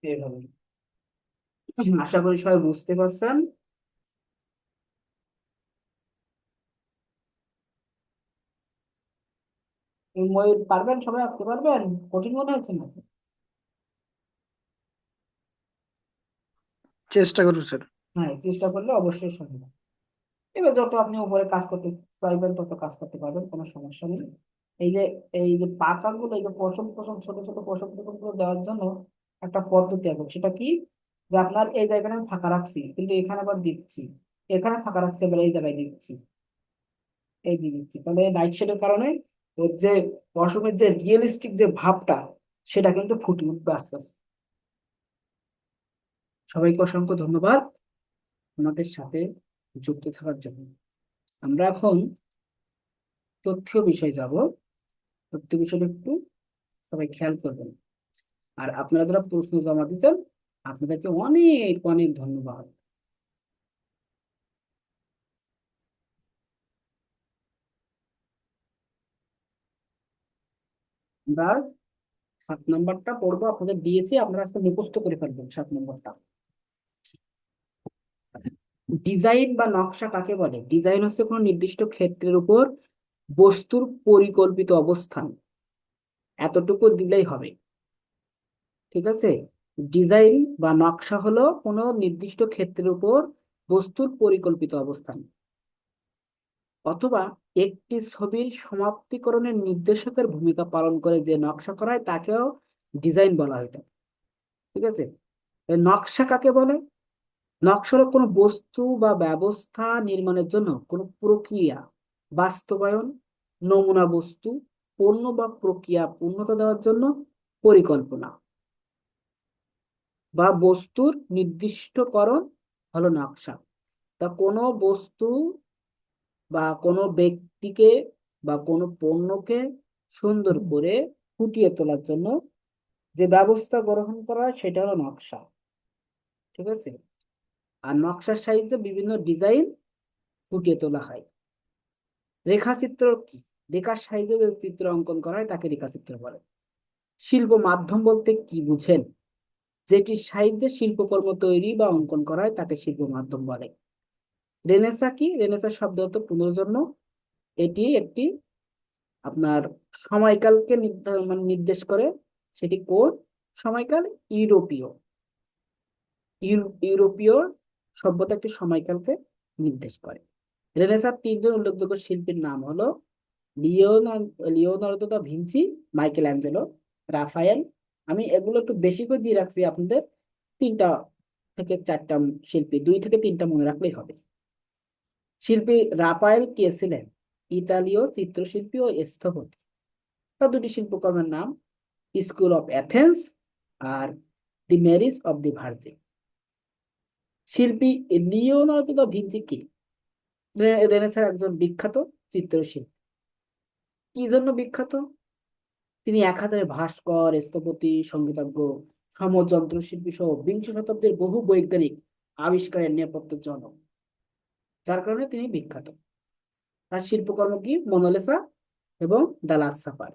এইভাবে আশা করি সবাই বুঝতে পারছেন। এই ময়ূর পারবেন? সবাই আঁকতে পারবেন? কঠিন মনে হচ্ছে না? চেষ্টা করবো স্যার। হ্যাঁ, চেষ্টা করলে অবশ্যই সম্ভব। এবার যত আপনি উপরে কাজ করতে চাইবেন তত কাজ করতে পারবেন, কোনো সমস্যা নেই। এই যে এই যে পাতাগুলো, এই যে পশম পশম, ছোট ছোট পশম পশম গুলো দেওয়ার জন্য একটা পদ্ধতি আছে। সেটা কি? যে আপনার এই জায়গাটা আমি ফাঁকা রাখছি, কিন্তু এখানে আবার দিচ্ছি, এখানে ফাঁকা রাখছি, এবার এই জায়গায় দিচ্ছি, এই দিয়ে দিচ্ছি। তাহলে নাইট শেডের কারণে ওর যে পশমের যে রিয়েলিস্টিক যে ভাবটা, সেটা কিন্তু ফুটে উঠবে আস্তে আস্তে। সবাইকে অসংখ্য ধন্যবাদ আমাদের সাথে যুক্ত থাকার জন্য। আমরা এখন তথ্য বিষয়ে যাব। তথ্য বিষয়টা একটু সবাই খেয়াল করবেন। আর আপনারা যারা প্রশ্ন জমা দিচ্ছেন, আপনাদেরকে অনেক অনেক ধন্যবাদ। আমরা 7 নম্বরটা পড়বো, আপনাদের দিয়েছি, আপনারা আজকে মুখস্থ করে ফেলবেন 7 নম্বরটা। ডিজাইন বা নকশা কাকে বলে? ডিজাইন হচ্ছে কোনো নির্দিষ্ট ক্ষেত্রের উপর বস্তুর পরিকল্পিত অবস্থান, এতটুকু দিলেই হবে। ঠিক আছে? ডিজাইন বা নকশা হলো কোনো নির্দিষ্ট ক্ষেত্রের উপর বস্তুর পরিকল্পিত অবস্থান, অথবা একটি ছবির সমাপ্তিকরণের নির্দেশকের ভূমিকা পালন করে যে নকশা করা হয় তাকেও ডিজাইন বলা হয় থাকে। ঠিক আছে? এই নকশা কাকে বলে? নকশা হলো কোনো বস্তু বা ব্যবস্থা নির্মাণের জন্য কোনো প্রক্রিয়া বাস্তবায়ন, নমুনা বস্তু, পণ্য বা প্রক্রিয়া পূর্ণতা দেওয়ার জন্য পরিকল্পনা বা বস্তুর নির্দিষ্টকরণ হলো নকশা। তা কোনো বস্তু বা কোনো ব্যক্তিকে বা কোনো পণ্যকে সুন্দর করে ফুটিয়ে তোলার জন্য যে ব্যবস্থা গ্রহণ করা হয় সেটা হলো নকশা। ঠিক আছে? আর নকশার সাহায্যে বিভিন্ন ডিজাইন ফুটিয়ে তোলা হয়। রেখাচিত্র কি? রেখার সাহায্যে যে চিত্র অঙ্কন করা হয় তাকে রেখাচিত্র বলে। শিল্প মাধ্যম বলতে কি বুঝেন? যেটির সাহায্যে শিল্পকর্ম তৈরি বা অঙ্কন করা হয় তাকে শিল্প মাধ্যম বলে। রেনেসা কি? রেনেসা শব্দ অর্থ পুনর্জন্ম। এটি একটি আপনার সময়কালকে নির্দেশ করে। সেটি কোন সময়কাল? ইউরোপীয়। ইউরোপীয় সভ্যতা একটি সময়কালকে নির্দেশ করে। রেনেসার 3জন উল্লেখযোগ্য শিল্পীর নাম হলো Leonardo da Vinci, Michelangelo, Raphael. আমি এগুলো একটু বেশি করে দিয়ে রাখছি আপনাদের, 3 থেকে 4টা শিল্পী, 2 থেকে 3টা মনে রাখলেই হবে। শিল্পী রাফায়েল কে ছিলেন? ইতালীয় চিত্রশিল্পী ও স্থপতি। তার 2টি শিল্পকর্মের নাম স্কুল অফ অ্যাথেন্স আর the marriage of the Virgin. শিল্পী লিওনার্দো দা ভিঞ্চি কি? রেনেসার একজন বিখ্যাত চিত্রশিল্পী। কি জন্য বিখ্যাত? তিনি একাধারে ভাস্কর, স্থপতি, সঙ্গীতজ্ঞ, সমযন্ত্রশিল্পী সহ বিংশ শতাব্দীর বহু বৈজ্ঞানিক আবিষ্কারের নেপথ্যের জনক, যার কারণে তিনি বিখ্যাত। তার শিল্পকর্ম কি? মোনালিসা এবং দ্য লাস্ট সাপার।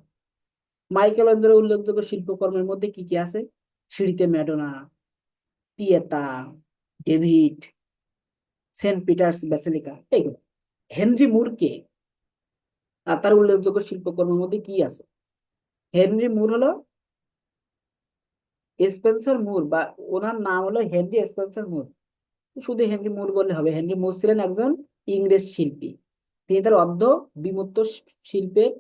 মাইকেল অ্যাঞ্জেলোর উল্লেখযোগ্য শিল্পকর্মের মধ্যে কি কি আছে? সিঁড়িতে Madonna, পিয়েতা, David, Saint Peter's basilica, এইগুলো। হেনরি মুর কে? আর তার উল্লেখযোগ্য শিল্পকর্মের মধ্যে কি আছে? হেনরি মুর হলো স্পেন্সার মুর, বা ওনার নাম হলো হেনরি স্পেন্সার মুর। শুধু হেনরি মুর বললে হবে। হেনরি মুর ছিলেন একজন ইংরেজ শিল্পী। তিনি তার অর্ধ বিমূর্ত শিল্পের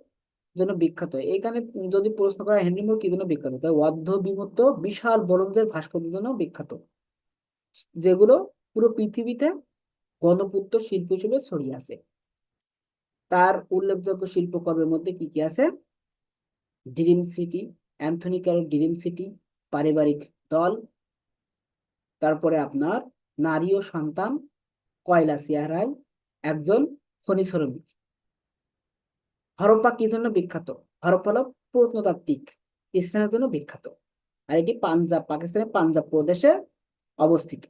জন্য বিখ্যাত। এখানে যদি প্রশ্ন করা হয় হেনরি মুর কি জন্য বিখ্যাত, তাই অর্ধ বিমূর্ত বিশাল ব্রোঞ্জের ভাস্কর্যের জন্য বিখ্যাত, যেগুলো পুরো পৃথিবীতে গণপূর্ত শিল্প হিসেবে ছড়িয়ে আছে। তার উল্লেখযোগ্য শিল্পকর্মের মধ্যে কি কি আছে? ড্রিম সিটি, অ্যান্থনি ক্যারোর ড্রিম সিটি, পারিবারিক দল, তারপরে আপনার নারী ও সন্তান, কয়লা চেহারায়, একজন খনি শ্রমিক। হরপ্পা কি জন্য বিখ্যাত? হরপ্পা হলো প্রত্নতাত্ত্বিক স্থানের জন্য বিখ্যাত, আর এটি পাকিস্তানের পাঞ্জাব প্রদেশে অবস্থিত।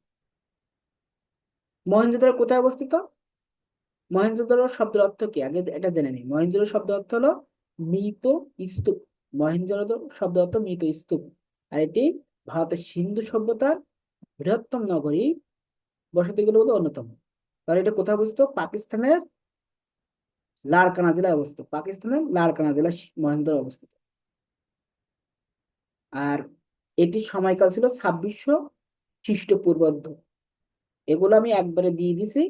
মহেঞ্জোদারো কোথায় অবস্থিত? মহেঞ্জোদারো শব্দের অর্থ কি আগে এটা জেনে নিই। মহেঞ্জোদারো শব্দের অর্থ হলো মৃত স্তূপ। মহেঞ্জোদারো শব্দ অর্থ মৃত স্তূপ, আর এটি ভারতের সিন্ধু সভ্যতার বৃহত্তম নগরী বসতিগুলোর মধ্যে অন্যতম। কারণ এটা কোথায় অবস্থিত? পাকিস্তানের লারকানা জেলায় অবস্থিত। পাকিস্তানের লারকানা জেলায় মহেঞ্জোদারো অবস্থিত। আর এটির সময়কাল ছিল 2600 খ্রিস্টপূর্বাব্দ। এগুলো আমি একবারে দিয়ে দিছি,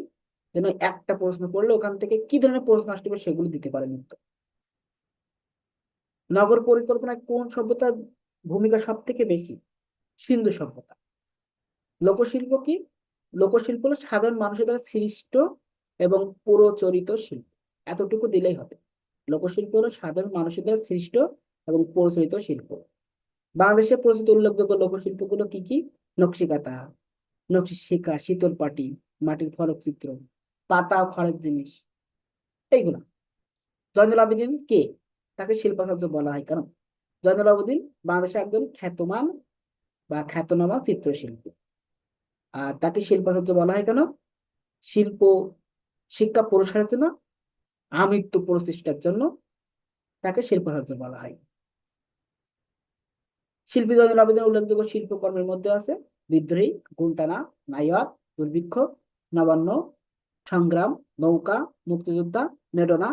যেন একটা প্রশ্ন করলে ওখান থেকে কি ধরনের প্রশ্ন আসবে সেগুলো দিতে পারেন উত্তর। নগর পরিকল্পনায় কোন সভ্যতার ভূমিকা সব থেকে বেশি? সিন্ধু সভ্যতা। লোকশিল্প কি? লোকশিল্প হলো সাধারণ মানুষের দ্বারা সৃষ্ট এবং প্রচলিত শিল্প। এতটুকু দিলেই হবে। লোকশিল্প হলো সাধারণ মানুষের দ্বারা সৃষ্ট এবং প্রচলিত শিল্প। বাংলাদেশের প্রচলিত উল্লেখযোগ্য লোকশিল্পগুলো কি কি? নকশিকাঁথা, নকশি শিকা, শীতল পাটি, মাটির ফলকচিত্র, পাতা ও খড়ের জিনিস, এইগুলা। জয়নুল আবেদিন কে? তাকে শিল্পাচার্য বলা হয় কেন? জয়নুল আবেদিন বাংলাদেশের একজন খ্যাতমান বা খ্যাতনামা চিত্রশিল্পী। আর তাকে শিল্পাচার্য বলা হয় কেন? শিল্প শিক্ষা প্রসারের জন্য, আমৃত্যু প্রচেষ্টার জন্য তাকে শিল্পাচার্য বলা হয়। শিল্পী জয়নুল আবেদিনের উল্লেখযোগ্য শিল্পকর্মের মধ্যে আছে বিদ্রোহী, গুলটানা, নাইয়ার, দুর্ভিক্ষ, নবান্ন, সংগ্রাম, নৌকা, মুক্তিযোদ্ধা, মেডোনা,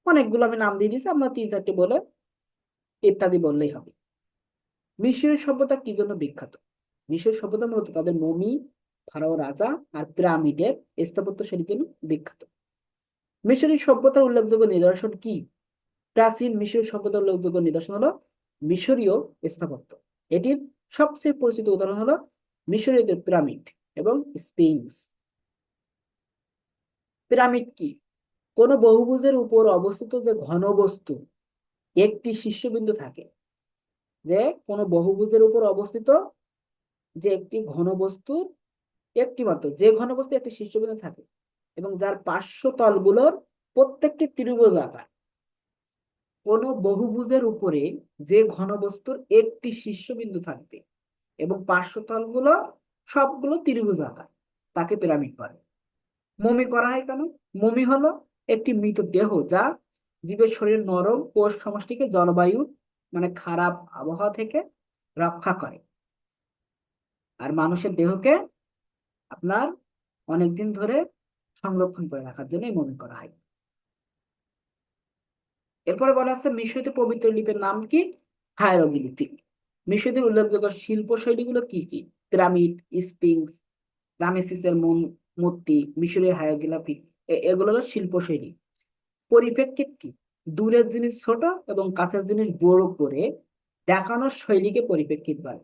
অনেকগুলো আমি নাম দিয়ে দিয়েছি, আপনার 3-4টি বলে ইত্যাদি বললেই হবে। মিশরীয় সভ্যতা কি জন্য বিখ্যাত? মিশরীয় সভ্যতা মূলত তাদের মমি, ফারাও রাজা আর পিরামিডের স্থাপত্য শৈলীর জন্য বিখ্যাত। মিশরীয় সভ্যতার উল্লেখযোগ্য নিদর্শন কি? প্রাচীন মিশরীয় সভ্যতার উল্লেখযোগ্য নিদর্শন হলো মিশরীয় স্থাপত্য। এটির সবচেয়ে পরিচিত উদাহরণ হলো মিশরীয়দের পিরামিড এবং স্ফিংস। পিরামিড কি? কোন বহুভুজের উপর অবস্থিত যে ঘনবস্তু একটি শীর্ষবিন্দু থাকে, যে কোন বহুভুজের উপর অবস্থিত যে একটি ঘনবস্তুর একটি মাত্র যে ঘনবস্তু একটি শীর্ষবিন্দু থাকে এবং যার পার্শ্ব তলগুলোর প্রত্যেকটি ত্রিভুজ আকার। কোন বহুভুজের উপরে যে ঘনবস্তুর একটি শীর্ষবিন্দু থাকবে এবং পার্শ্বতলগুলো সবগুলো ত্রিভুজ আকার, তাকে পিরামিড বলে। মমি করা হয় কেন? মমি হলো একটি মৃত দেহ যা জীবের শরীর নরম কোষ সমষ্টিকে জলবায়ু মানে খারাপ আবহাওয়া থেকে রক্ষা করে, আর মানুষের দেহকে আপনার অনেকদিন ধরে সংরক্ষণ করে রাখার জন্য মমি করা হয়। এরপরে বলা আছে মিশরীয় পবিত্র লিপির নাম কি? হায়ারোগ্লিফিক। মিশরীয় উল্লেখযোগ্য শিল্প শৈলীগুলো কি কি? পিরামিড, স্ফিংস, রামেসিসের মূর্তি, মিশরীয় হায়ারোগ্লিফিক, এগুলো হলো শিল্প শৈলী। পরিপ্রেক্ষিত কি? দূরের জিনিস ছোট এবং কাছের জিনিস বড় করে দেখানোর শৈলীকে পরিপ্রেক্ষিত বলে।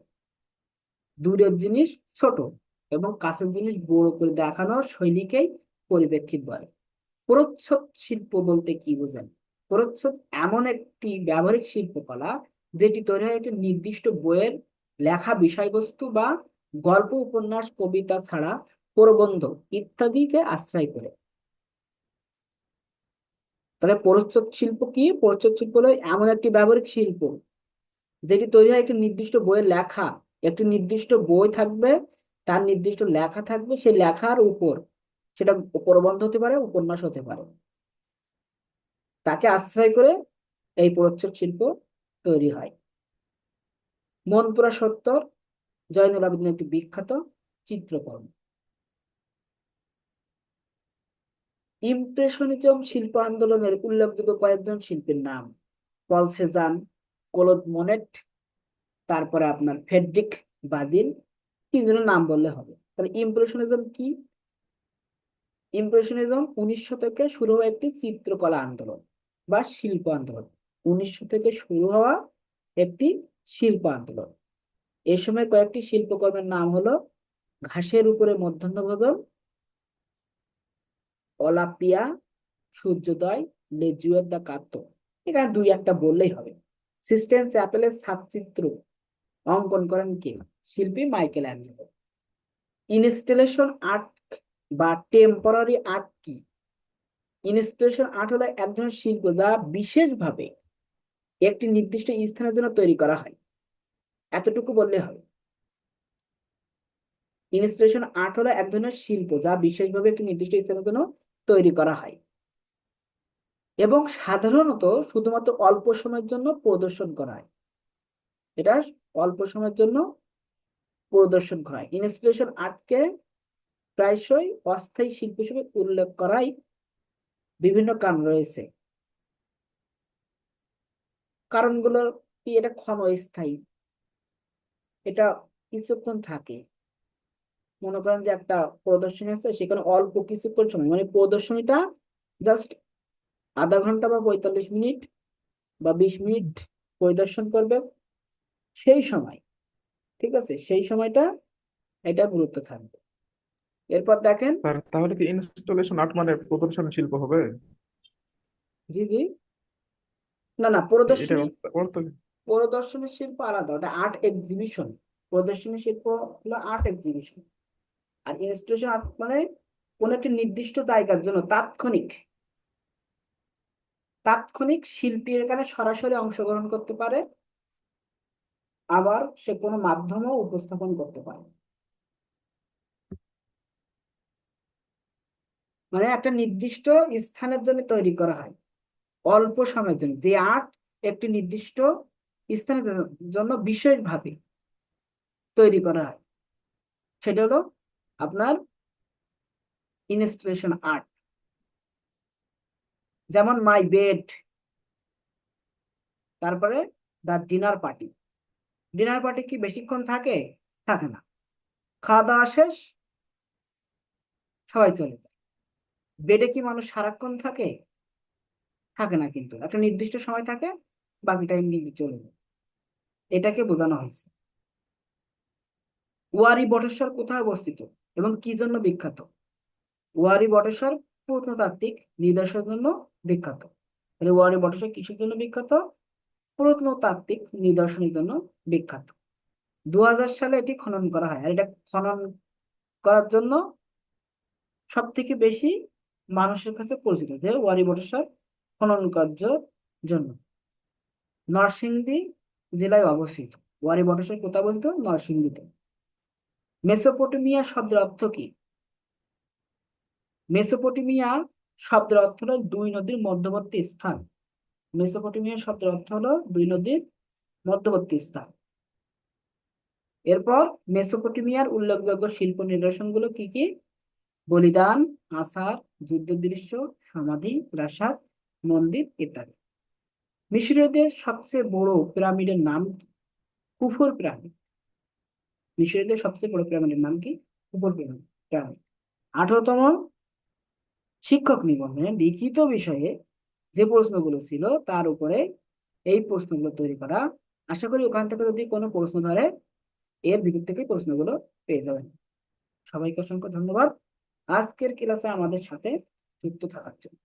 দূরের জিনিস ছোট এবং কাছের জিনিস বড় করে দেখানোর শৈলীকেই পরিপ্রেক্ষিত বলে। প্রচ্ছদ শিল্প বলতে কি বোঝেন? প্রচ্ছদ এমন একটি ব্যবহারিক শিল্পকলা যেটি তৈরি হয় একটি নির্দিষ্ট বইয়ের লেখা বিষয়বস্তু বা গল্প, উপন্যাস, কবিতা ছাড়া প্রবন্ধ ইত্যাদিকে আশ্রয় করে। তাহলে প্রচ্ছদ শিল্প কি? প্রচ্ছদ শিল্প হলো এমন একটি ব্যবহারিক শিল্প যেটি তৈরি হয় একটি নির্দিষ্ট বইয়ের লেখা। একটি নির্দিষ্ট বই থাকবে, তার নির্দিষ্ট লেখা থাকবে, সেই লেখার উপর সেটা প্রবন্ধ হতে পারে, উপন্যাস হতে পারে, তাকে আশ্রয় করে এই প্রচ্ছদ শিল্প তৈরি হয়। মনপুরা সত্তর জয়নুল আবেদিনের একটি বিখ্যাত চিত্রকর্ম। ইমপ্রেশনিজম শিল্প আন্দোলনের উল্লেখযোগ্য কয়েকজন শিল্পীর নাম: পল সেজান, ক্লদ মনেট, তারপরে আপনার ফ্রেডরিক বাদিল। তিনজনের নাম বললে হবে। তাহলে ইমপ্রেশনিজম কি? ইমপ্রেশনিজম 19 শতকে শুরু হওয়া একটি চিত্রকলা আন্দোলন বা শিল্প আন্দোলন। 19 শতকে শুরু হওয়া একটি শিল্প আন্দোলন। এ সময় কয়েকটি শিল্পকর্মের নাম হলো ঘাসের উপরে মধ্যাহ্নভোজন, অলাপিয়া, সূর্যোদয়, লেজুয়ের দ্য কাত্ত। এখানে দুই একটা বললেই হবে। সিস্টেন চ্যাপেলের ছাদচিত্র অঙ্কন করেন কে? শিল্পী মাইকেল অ্যাঞ্জেলো। ইনস্টলেশন আর্ট বা টেম্পোরারি আর্ট কি? ইনস্টলেশন আর্ট হলো এক ধরনের শিল্প যা বিশেষভাবে একটি নির্দিষ্ট স্থানের জন্য তৈরি করা হয়। এতটুকু বললে হবে। ইনস্টলেশন আর্ট হলো এক ধরনের শিল্প যা বিশেষভাবে একটি নির্দিষ্ট স্থানের জন্য তৈরি করা হয় এবং সাধারণত শুধুমাত্র অল্প সময়ের জন্য প্রদর্শন করা হয়। এটা অল্প সময়ের জন্য প্রদর্শন করা হয়। ইনস্টলেশন আর্টকে প্রায়শই অস্থায়ী শিল্প হিসেবে উল্লেখ করাই বিভিন্ন কারণ রয়েছে। কারণগুলো কি? এটা ক্ষণস্থায়ী, এটা কিছুক্ষণ থাকে। মনে করেন যে একটা প্রদর্শনী আছে, সেখানে অল্প কিছুক্ষণ সময়, মানে প্রদর্শনীটা জাস্ট আধা ঘন্টা বা 45 মিনিট বা 20 মিনিট পরিদর্শন করবে সেই সময়, ঠিক আছে, সেই সময়টা এটা গুরুত্ব থাকবে। এরপর দেখেন। স্যার তাহলে কি ইনস্টলেশন আর্ট মানে প্রদর্শনী শিল্প হবে? জি জি, না না, এটা প্রদর্শনী, অর্থ কি? প্রদর্শনী শিল্প আলাদা, ওটা আর্ট এক্সিবিশন। প্রদর্শনী শিল্প হলো আর্ট এক্সিবিশন। আর ইনস্টলেশন আর্ট মানে কোন একটি নির্দিষ্ট জায়গার জন্য তাৎক্ষণিক তাৎক্ষণিক শিল্পী এখানে সরাসরি অংশগ্রহণ করতে পারে, আবার সে কোনো মাধ্যমেও উপস্থাপন করতে পারে। মানে একটা নির্দিষ্ট স্থানের জন্য তৈরি করা হয়, অল্প সময়ের জন্য। যে আর্ট একটি নির্দিষ্ট স্থানের জন্য বিশেষভাবে তৈরি করা হয়, সেটা হলো আপনার ইনস্টলেশন আর্ট। যেমন মাই বেড, তারপরে the dinner party. Dinner party কি বেশিক্ষণ থাকে? থাকে না। খাওয়া দাওয়া শেষ, সবাই চলে যায়। বেডে কি মানুষ সারাক্ষণ থাকে? থাকে না, কিন্তু একটা নির্দিষ্ট সময় থাকে, বাকি টাইম কিন্তু চলে যায়। এটাকে বোঝানো হয়েছে। ওয়ারী বটেশ্বর কোথায় অবস্থিত এবং কি জন্য বিখ্যাত? ওয়ারী বটেশ্বর প্রত্নতাত্ত্বিক নিদর্শনের জন্য বিখ্যাত। তাহলে ওয়ারী বটেশ্বর কিসের জন্য বিখ্যাত? প্রত্নতাত্ত্বিক নিদর্শনের জন্য বিখ্যাত। 2000 সালে এটি খনন করা হয়। আর এটা খনন করার জন্য সব থেকে বেশি মানুষের কাছে পরিচিত যে ওয়ারী বটেশ্বর খনন কার্যের জন্য। নরসিংদী জেলায় অবস্থিত। ওয়ারী বটেশ্বর কোথায় অবস্থিত? নরসিংদীতে। মেসোপটেমিয়া শব্দের অর্থ কি? মেসোপটেমিয়া শব্দের অর্থ হলো দুই নদীর মধ্যবর্তী স্থান। মেসোপটেমিয়া শব্দের অর্থ হলো দুই নদীর মধ্যবর্তী স্থান। এরপর মেসোপটেমিয়ার উল্লেখযোগ্য শিল্প নিদর্শনগুলো কি কি? বলিদান, আসার, যুদ্ধ দৃশ্য, সমাধি, প্রাসাদ, মন্দির ইত্যাদি। মিশরীয়দের সবচেয়ে বড় পিরামিডের নাম কি? কুফুর পিরামিড। মিশরীয়দের সবচেয়ে বড় পিরামিডের নাম কি? কুফুর পিরামিড। 18তম শিক্ষক নিবন্ধনে লিখিত বিষয়ে যে প্রশ্নগুলো ছিল তার উপরে এই প্রশ্নগুলো তৈরি করা। আশা করি ওখান থেকে যদি কোনো প্রশ্ন ধরে, এর ভিতর থেকে প্রশ্নগুলো পেয়ে যাবেন। সবাইকে অসংখ্য ধন্যবাদ আজকের ক্লাসে আমাদের সাথে যুক্ত থাকার জন্য।